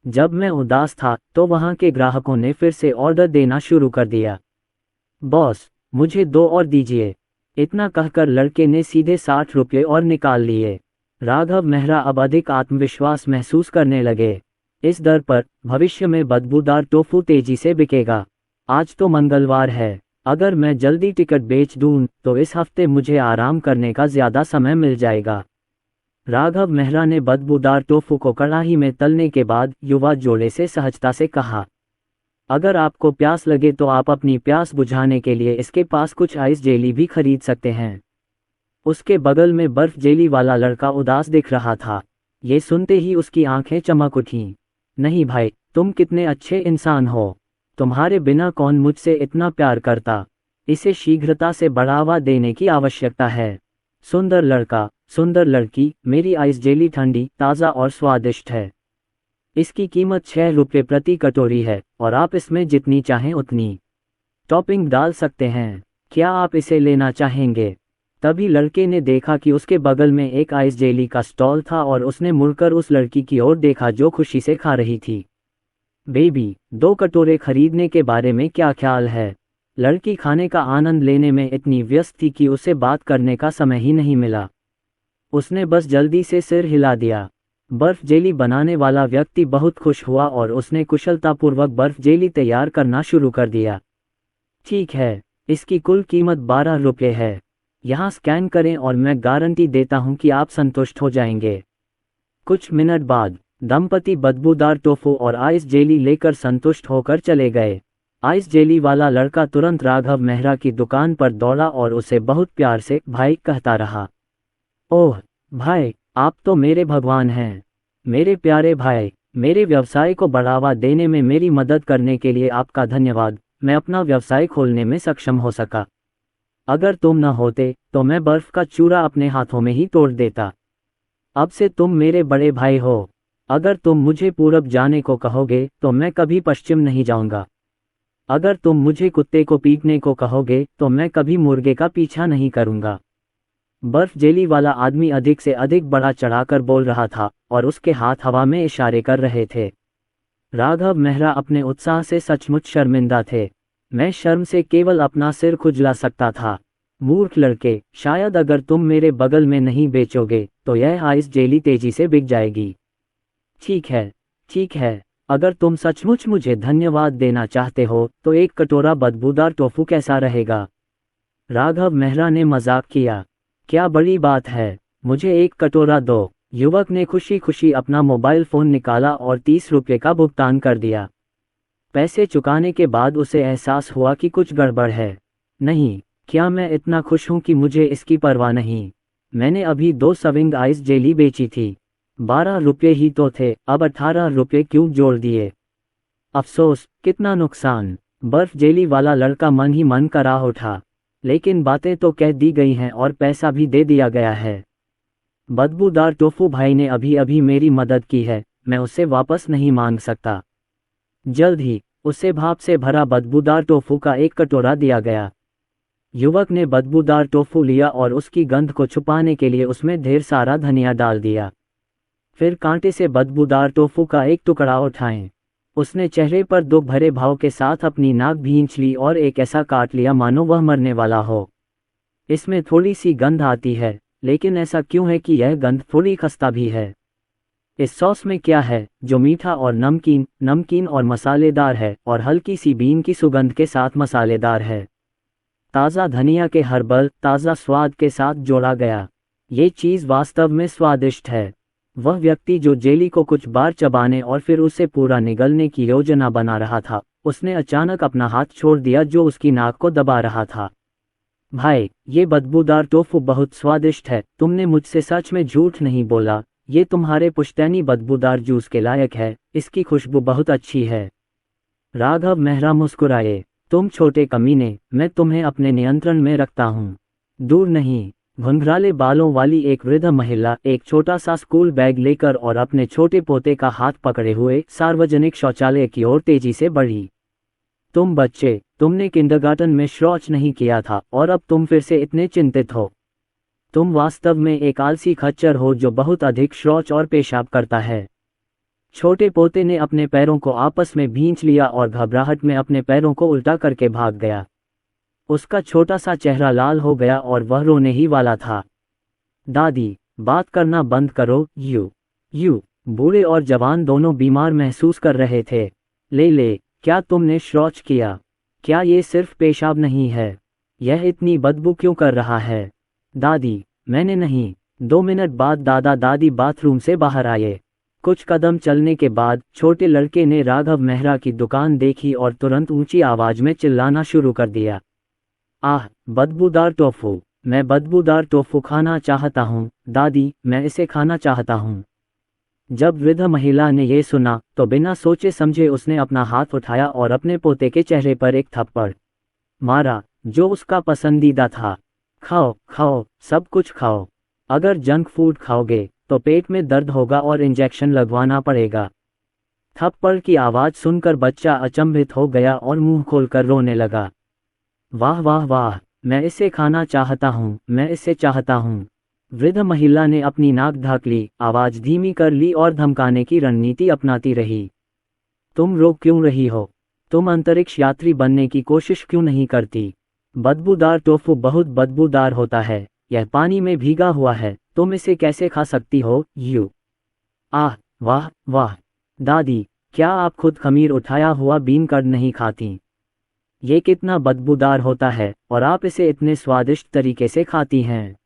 जब मैं उदास था तो वहां के ग्राहकों ने फिर से ऑर्डर देना शुरू कर दिया। बॉस, मुझे 2 और दीजिए। इतना कहकर लड़के ने सीधे 60 रुपये और निकाल लिए। राघव मेहरा अब अधिक आत्मविश्वास महसूस करने लगे। इस दर पर भविष्य में बदबूदार टोफू तेजी से बिकेगा। आज तो मंगलवार है, अगर मैं जल्दी टिकट बेच दूं तो इस हफ्ते मुझे आराम करने का ज़्यादा समय मिल जाएगा। राघव मेहरा ने बदबूदार टोफू को कड़ाही में तलने के बाद युवा जोड़े से सहजता से कहा, अगर आपको प्यास लगे तो आप अपनी प्यास बुझाने के लिए इसके पास कुछ आइस जेली भी खरीद सकते हैं। उसके बगल में बर्फ जेली वाला लड़का उदास दिख रहा था। ये सुनते ही उसकी आंखें चमक उठीं। नहीं भाई, तुम कितने अच्छे इंसान हो। तुम्हारे बिना कौन मुझसे इतना प्यार करता। इसे शीघ्रता से बढ़ावा देने की आवश्यकता है। सुंदर लड़का, सुंदर लड़की, मेरी आइस जेली ठंडी, ताज़ा और स्वादिष्ट है। इसकी कीमत 6 रुपये प्रति कटोरी है और आप इसमें जितनी चाहें उतनी टॉपिंग डाल सकते हैं। क्या आप इसे लेना चाहेंगे? तभी लड़के ने देखा कि उसके बगल में एक आइस जेली का स्टॉल था और उसने मुड़कर उस लड़की की ओर देखा जो खुशी से खा रही थी। बेबी, 2 कटोरे खरीदने के बारे में क्या ख्याल है? लड़की खाने का आनंद लेने में इतनी व्यस्त थी कि उसे बात करने का समय ही नहीं मिला। उसने बस जल्दी से सिर हिला दिया। बर्फ जेली बनाने वाला व्यक्ति बहुत खुश हुआ और उसने कुशलतापूर्वक बर्फ जेली तैयार करना शुरू कर दिया। ठीक है, इसकी कुल कीमत 12 रुपये है। यहाँ स्कैन करें और मैं गारंटी देता हूँ कि आप संतुष्ट हो जाएंगे। कुछ मिनट बाद दंपति बदबूदार टोफू और आइस जेली लेकर संतुष्ट होकर चले गए। आइस जेली वाला लड़का तुरंत राघव मेहरा की दुकान पर दौड़ा और उसे बहुत प्यार से भाई कहता रहा। ओह भाई, आप तो मेरे भगवान हैं। मेरे प्यारे भाई, मेरे व्यवसाय को बढ़ावा देने में मेरी मदद करने के लिए आपका धन्यवाद। मैं अपना व्यवसाय खोलने में सक्षम हो सका। अगर तुम न होते तो मैं बर्फ का चूरा अपने हाथों में ही तोड़ देता। अब से तुम मेरे बड़े भाई हो। अगर तुम मुझे पूरब जाने को कहोगे तो मैं कभी पश्चिम नहीं जाऊंगा। अगर तुम मुझे कुत्ते को पीटने को कहोगे तो मैं कभी मुर्गे का पीछा नहीं करूंगा। बर्फ जेली वाला आदमी अधिक से अधिक बढ़ा चढ़ाकर बोल रहा था और उसके हाथ हवा में इशारे कर रहे थे। राघव मेहरा अपने उत्साह से सचमुच शर्मिंदा थे। मैं शर्म से केवल अपना सिर खुजला सकता था। मूर्ख लड़के, शायद अगर तुम मेरे बगल में नहीं बेचोगे तो यह आइस जेली तेजी से बिक जाएगी। ठीक है, ठीक है, अगर तुम सचमुच मुझे धन्यवाद देना चाहते हो तो 1 कटोरा बदबूदार टोफू कैसा रहेगा? राघव मेहरा ने मजाक किया। क्या बड़ी बात है, मुझे 1 कटोरा दो। युवक ने खुशी खुशी अपना मोबाइल फ़ोन निकाला और 30 रुपये का भुगतान कर दिया। पैसे चुकाने के बाद उसे एहसास हुआ कि कुछ गड़बड़ है। नहीं, क्या मैं इतना खुश हूं कि मुझे इसकी परवाह नहीं? मैंने अभी 2 सर्विंग आइस जेली बेची थी। 12 रुपये ही तो थे, अब 18 रुपये क्यों जोड़ दिए? अफसोस, कितना नुकसान। बर्फ जेली वाला लड़का मन ही मन करा उठा, लेकिन बातें तो कह दी गई हैं और पैसा भी दे दिया गया है। बदबूदार टोफू भाई ने अभी अभी मेरी मदद की है, मैं उससे वापस नहीं मांग सकता। जल्द ही उसे भाप से भरा बदबूदार टोफू का एक कटोरा दिया गया। युवक ने बदबूदार टोफू लिया और उसकी गंध को छुपाने के लिए उसमें ढेर सारा धनिया डाल दिया। फिर कांटे से बदबूदार टोफू का एक टुकड़ा उठाएं। उसने चेहरे पर दुख भरे भाव के साथ अपनी नाक भींच ली और एक ऐसा काट लिया मानो वह मरने वाला हो। इसमें थोड़ी सी गंध आती है, लेकिन ऐसा क्यों है कि यह गंध थोड़ी खस्ता भी है? इस सॉस में क्या है जो मीठा और नमकीन और मसालेदार है और हल्की सी बीन की सुगंध के साथ मसालेदार है? ताज़ा धनिया के हर्बल ताज़ा स्वाद के साथ जोड़ा गया। ये चीज़ वास्तव में स्वादिष्ट है। वह व्यक्ति जो जेली को कुछ बार चबाने और फिर उसे पूरा निगलने की योजना बना रहा था, उसने अचानक अपना हाथ छोड़ दिया जो उसकी नाक को दबा रहा था। भाई, ये बदबूदार टोफू बहुत स्वादिष्ट है, तुमने मुझसे सच में झूठ नहीं बोला। ये तुम्हारे पुश्तैनी बदबूदार जूस के लायक है, इसकी खुशबू बहुत अच्छी है। राघव मेहरा मुस्कुराए। तुम छोटे कमीने, मैं तुम्हें अपने नियंत्रण में रखता हूँ। दूर नहीं। घुंघराले बालों वाली एक वृद्ध महिला एक छोटा सा स्कूल बैग लेकर और अपने छोटे पोते का हाथ पकड़े हुए सार्वजनिक शौचालय की ओर तेजी से बढ़ी। तुम बच्चे, तुमने किंडरगार्टन में शौच नहीं किया था और अब तुम फिर से इतने चिंतित हो। तुम वास्तव में एक आलसी खच्चर हो जो बहुत अधिक शौच और पेशाब करता है। छोटे पोते ने अपने पैरों को आपस में भींच लिया और घबराहट में अपने पैरों को उल्टा करके भाग गया। उसका छोटा सा चेहरा लाल हो गया और वह रोने ही वाला था। दादी, बात करना बंद करो। यू बूढ़े और जवान दोनों बीमार महसूस कर रहे थे। ले, क्या तुमने शौच किया? क्या ये सिर्फ पेशाब नहीं है? यह इतनी बदबू क्यों कर रहा है? दादी, मैंने नहीं। 2 मिनट बाद दादा दादी बाथरूम से बाहर आए। कुछ कदम चलने के बाद छोटे लड़के ने राघव मेहरा की दुकान देखी और तुरंत ऊंची आवाज में चिल्लाना शुरू कर दिया। आह, बदबूदार टोफू! मैं बदबूदार टोफू खाना चाहता हूँ, दादी, मैं इसे खाना चाहता हूँ। जब वृद्ध महिला ने यह सुना तो बिना सोचे समझे उसने अपना हाथ उठाया और अपने पोते के चेहरे पर एक थप्पड़ मारा, जो उसका पसंदीदा था। खाओ, सब कुछ खाओ। अगर जंक फूड खाओगे तो पेट में दर्द होगा और इंजेक्शन लगवाना पड़ेगा। थप्पड़ की आवाज़ सुनकर बच्चा अचंभित हो गया और मुंह खोलकर रोने लगा। वाह, मैं इसे खाना चाहता हूँ, मैं इसे चाहता हूँ। वृद्ध महिला ने अपनी नाक ढक ली, आवाज़ धीमी कर ली और धमकाने की रणनीति अपनाती रही। तुम रो क्यों रही हो? तुम अंतरिक्ष यात्री बनने की कोशिश क्यों नहीं करती? बदबूदार टोफू बहुत बदबूदार होता है, यह पानी में भीगा हुआ है, तुम इसे कैसे खा सकती हो? आह, वाह, दादी, क्या आप खुद खमीर उठाया हुआ बीन कर्ड नहीं खाती? ये कितना बदबूदार होता है और आप इसे इतने स्वादिष्ट तरीके से खाती हैं।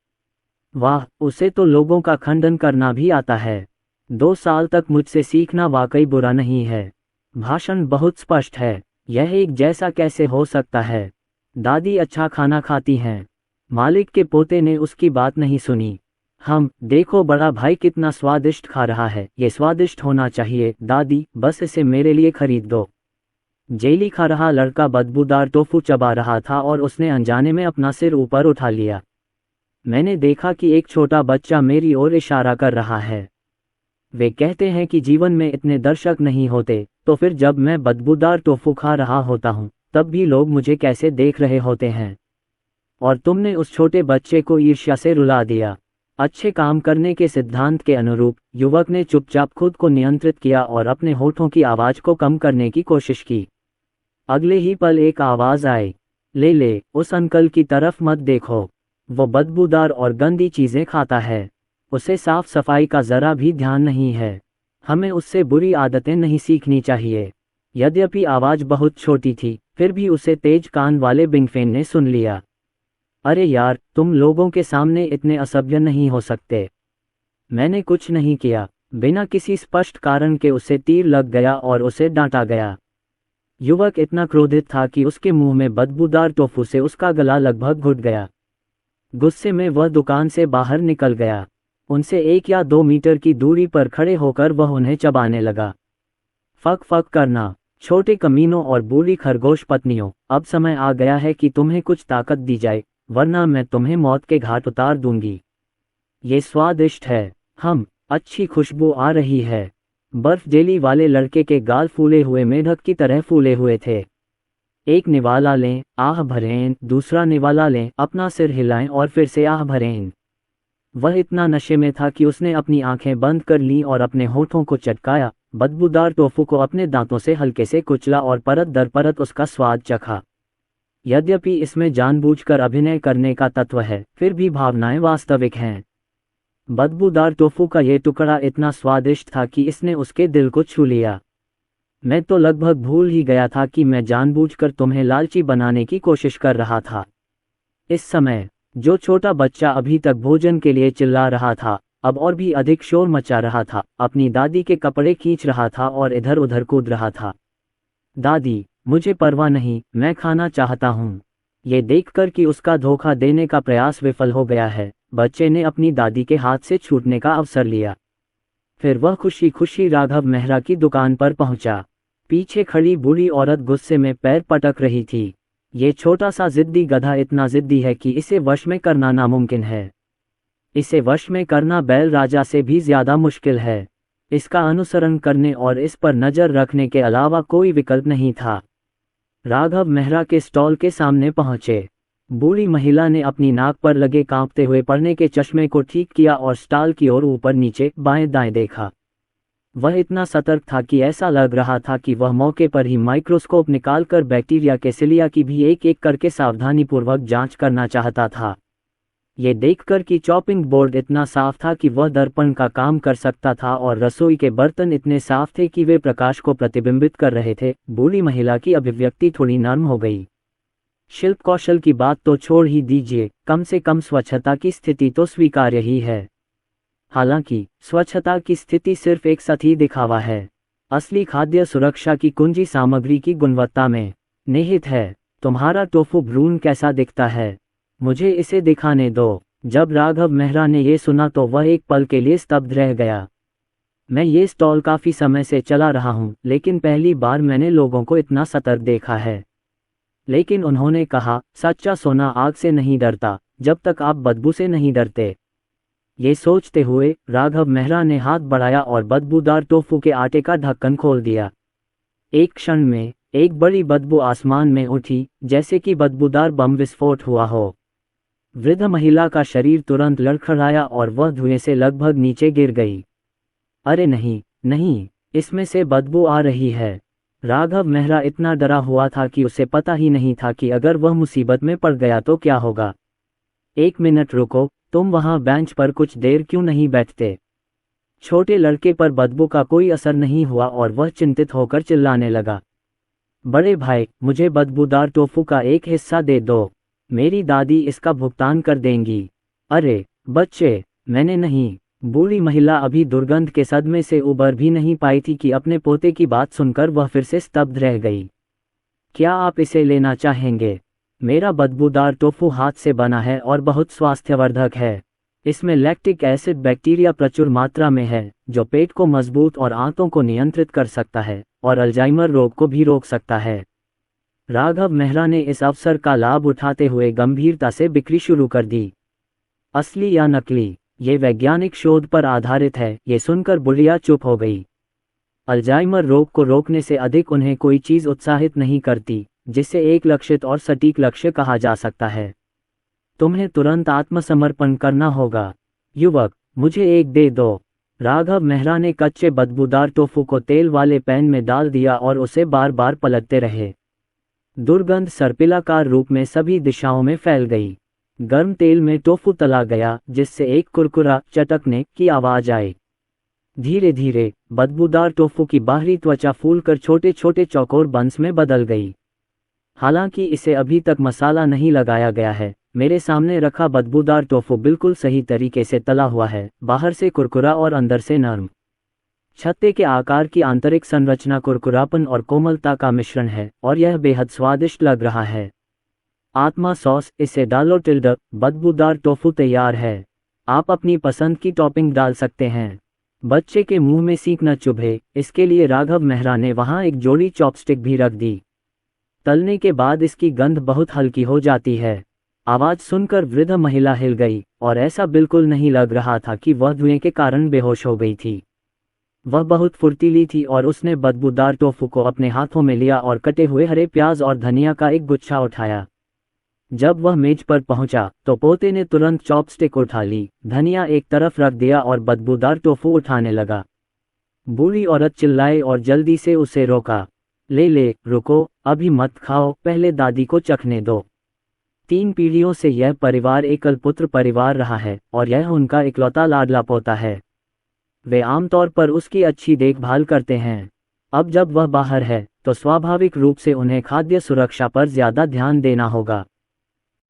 वाह, उसे तो लोगों का खंडन करना भी आता है। 2 साल तक मुझसे सीखना वाकई बुरा नहीं है। भाषण बहुत स्पष्ट है, यह एक जैसा कैसे हो सकता है? दादी अच्छा खाना खाती हैं। मालिक के पोते ने उसकी बात नहीं सुनी। देखो बड़ा भाई कितना स्वादिष्ट खा रहा है, ये स्वादिष्ट होना चाहिए। दादी, बस इसे मेरे लिए खरीद दो। जेली खा रहा लड़का बदबूदार टोफू चबा रहा था और उसने अनजाने में अपना सिर ऊपर उठा लिया। मैंने देखा कि एक छोटा बच्चा मेरी ओर इशारा कर रहा है। वे कहते हैं कि जीवन में इतने दर्शक नहीं होते, तो फिर जब मैं बदबूदार टोफू खा रहा होता हूँ तब भी लोग मुझे कैसे देख रहे होते हैं। और तुमने उस छोटे बच्चे को ईर्ष्या से रुला दिया। अच्छे काम करने के सिद्धांत के अनुरूप युवक ने चुपचाप खुद को नियंत्रित किया और अपने होठों की आवाज़ को कम करने की कोशिश की। अगले ही पल एक आवाज़ आई, ले, उस अंकल की तरफ मत देखो, वो बदबूदार और गंदी चीज़ें खाता है, उसे साफ सफाई का ज़रा भी ध्यान नहीं है, हमें उससे बुरी आदतें नहीं सीखनी चाहिए। यद्यपि आवाज़ बहुत छोटी थी, फिर भी उसे तेज कान वाले बिंगफेन ने सुन लिया। अरे यार, तुम लोगों के सामने इतने असभ्य नहीं हो सकते। मैंने कुछ नहीं किया। बिना किसी स्पष्ट कारण के उसे तीर लग गया और उसे डांटा गया। युवक इतना क्रोधित था कि उसके मुंह में बदबूदार टोफू से उसका गला लगभग घुट गया। गुस्से में वह दुकान से बाहर निकल गया। उनसे 1 या 2 मीटर की दूरी पर खड़े होकर वह उन्हें चबाने लगा। फक करना, छोटे कमीनों और बूढ़ी खरगोश पत्नियों, अब समय आ गया है कि तुम्हें कुछ ताकत दी जाए, वरना मैं तुम्हें मौत के घाट उतार दूंगी। ये स्वादिष्ट है। अच्छी खुशबू आ रही है। बर्फ जेली वाले लड़के के गाल फूले हुए मेढक की तरह फूले हुए थे। एक निवाला लें, आह भरें, दूसरा निवाला लें, अपना सिर हिलाएं और फिर से आह भरें। वह इतना नशे में था कि उसने अपनी आंखें बंद कर लीं और अपने होठों को चटकाया, बदबूदार टोफू को अपने दांतों से हल्के से कुचला और परत दर परत उसका स्वाद चखा। यद्यपि इसमें जानबूझकर अभिनय करने का तत्व है, फिर भी भावनाएं वास्तविक हैं। बदबूदार टोफू का ये टुकड़ा इतना स्वादिष्ट था कि इसने उसके दिल को छू लिया। मैं तो लगभग भूल ही गया था कि मैं जानबूझकर तुम्हें लालची बनाने की कोशिश कर रहा था। इस समय जो छोटा बच्चा अभी तक भोजन के लिए चिल्ला रहा था, अब और भी अधिक शोर मचा रहा था, अपनी दादी के कपड़े खींच रहा था और इधर उधर कूद रहा था। दादी, मुझे परवाह नहीं, मैं खाना चाहता हूँ। ये देखकर कि उसका धोखा देने का प्रयास विफल हो गया है, बच्चे ने अपनी दादी के हाथ से छूटने का अवसर लिया। फिर वह खुशी खुशी राघव मेहरा की दुकान पर पहुंचा। पीछे खड़ी बूढ़ी औरत गुस्से में पैर पटक रही थी। ये छोटा सा जिद्दी गधा इतना जिद्दी है कि इसे वश में करना नामुमकिन है। इसे वश में करना बैल राजा से भी ज्यादा मुश्किल है। इसका अनुसरण करने और इस पर नजर रखने के अलावा कोई विकल्प नहीं था। राघव मेहरा के स्टॉल के सामने पहुंचे। बूढ़ी महिला ने अपनी नाक पर लगे कांपते हुए पड़ने के चश्मे को ठीक किया और स्टॉल की ओर ऊपर नीचे बाएं दाएं देखा। वह इतना सतर्क था कि ऐसा लग रहा था कि वह मौके पर ही माइक्रोस्कोप निकालकर बैक्टीरिया के सिलिया की भी एक एक करके सावधानीपूर्वक जांच करना चाहता था। ये देखकर कि चॉपिंग बोर्ड इतना साफ था कि वह दर्पण का काम कर सकता था और रसोई के बर्तन इतने साफ थे कि वे प्रकाश को प्रतिबिंबित कर रहे थे, बूढ़ी महिला की अभिव्यक्ति थोड़ी नर्म हो गई। शिल्प कौशल की बात तो छोड़ ही दीजिए, कम से कम स्वच्छता की स्थिति तो स्वीकार्य ही है। हालांकि स्वच्छता की स्थिति सिर्फ एक सतही दिखावा है। असली खाद्य सुरक्षा की कुंजी सामग्री की गुणवत्ता में निहित है। तुम्हारा टोफू भ्रूण कैसा दिखता है? मुझे इसे दिखाने दो। जब राघव मेहरा ने यह सुना तो वह एक पल के लिए स्तब्ध रह गया। मैं ये स्टॉल काफी समय से चला रहा हूँ, लेकिन पहली बार मैंने लोगों को इतना सतर्क देखा है। लेकिन उन्होंने कहा, सच्चा सोना आग से नहीं डरता, जब तक आप बदबू से नहीं डरते। ये सोचते हुए राघव मेहरा ने हाथ बढ़ाया और बदबूदार टोफू के आटे का ढक्कन खोल दिया। एक क्षण में एक बड़ी बदबू आसमान में उठी, जैसे कि बदबूदार बम विस्फोट हुआ हो। वृद्ध महिला का शरीर तुरंत लड़खड़ाया और वह धुएं से लगभग नीचे गिर गई। अरे नहीं, नहीं, इसमें से बदबू आ रही है। राघव मेहरा इतना डरा हुआ था कि उसे पता ही नहीं था कि अगर वह मुसीबत में पड़ गया तो क्या होगा। 1 मिनट रुको, तुम वहां बेंच पर कुछ देर क्यों नहीं बैठते? छोटे लड़के पर बदबू का कोई असर नहीं हुआ और वह चिंतित होकर चिल्लाने लगा। बड़े भाई, मुझे बदबूदार टोफू का एक हिस्सा दे दो। मेरी दादी इसका भुगतान कर देंगी। अरे बच्चे, मैंने नहीं। बूढ़ी महिला अभी दुर्गंध के सदमे से उबर भी नहीं पाई थी कि अपने पोते की बात सुनकर वह फिर से स्तब्ध रह गई। क्या आप इसे लेना चाहेंगे? मेरा बदबूदार टोफू हाथ से बना है और बहुत स्वास्थ्यवर्धक है। इसमें लैक्टिक एसिड बैक्टीरिया प्रचुर मात्रा में है, जो पेट को मजबूत और आंतों को नियंत्रित कर सकता है और अल्जाइमर रोग को भी रोक सकता है। राघव मेहरा ने इस अवसर का लाभ उठाते हुए गंभीरता से बिक्री शुरू कर दी। असली या नकली, ये वैज्ञानिक शोध पर आधारित है। ये सुनकर बुढ़िया चुप हो गई। अल्जाइमर रोग को रोकने से अधिक उन्हें कोई चीज उत्साहित नहीं करती, जिसे एक लक्षित और सटीक लक्ष्य कहा जा सकता है। तुम्हें तुरंत आत्मसमर्पण करना होगा। युवक, मुझे एक दे दो। राघव मेहरा ने कच्चे बदबूदार टोफू को तेल वाले पैन में डाल दिया और उसे बार बार पलटते रहे। दुर्गंध सर्पिलाकार रूप में सभी दिशाओं में फैल गई। गर्म तेल में टोफू तला गया, जिससे एक कुरकुरा चटकने की आवाज आई। धीरे धीरे बदबूदार टोफू की बाहरी त्वचा फूलकर छोटे छोटे चौकोर बंस में बदल गई। हालांकि इसे अभी तक मसाला नहीं लगाया गया है, मेरे सामने रखा बदबूदार टोफू बिल्कुल सही तरीके से तला हुआ है, बाहर से कुरकुरा और अंदर से नरम। छत्ते के आकार की आंतरिक संरचना कुरकुरापन और कोमलता का मिश्रण है और यह बेहद स्वादिष्ट लग रहा है। आत्मा सॉस, इसे डालो बदबूदार टोफू तैयार है। आप अपनी पसंद की टॉपिंग डाल सकते हैं। बच्चे के मुंह में सीख न चुभे, इसके लिए राघव मेहरा ने वहां एक जोड़ी चॉपस्टिक भी रख दी। तलने के बाद इसकी गंध बहुत हल्की हो जाती है। आवाज सुनकर वृद्ध महिला हिल गई, और ऐसा बिल्कुल नहीं लग रहा था कि वह धुएं के कारण बेहोश हो गई थी। वह बहुत फुर्तीली थी और उसने बदबूदार टोफू को अपने हाथों में लिया और कटे हुए हरे प्याज और धनिया का एक गुच्छा उठाया। जब वह मेज पर पहुंचा तो पोते ने तुरंत चॉपस्टिक उठा ली, धनिया एक तरफ रख दिया और बदबूदार टोफू उठाने लगा। बूढ़ी औरत चिल्लाई और जल्दी से उसे रोका। ले रुको, अभी मत खाओ, पहले दादी को चखने दो। 3 पीढ़ियों से यह परिवार एकल पुत्र परिवार रहा है और यह उनका इकलौता लाडला पोता है। वे आमतौर पर उसकी अच्छी देखभाल करते हैं। अब जब वह बाहर है तो स्वाभाविक रूप से उन्हें खाद्य सुरक्षा पर ज्यादा ध्यान देना होगा।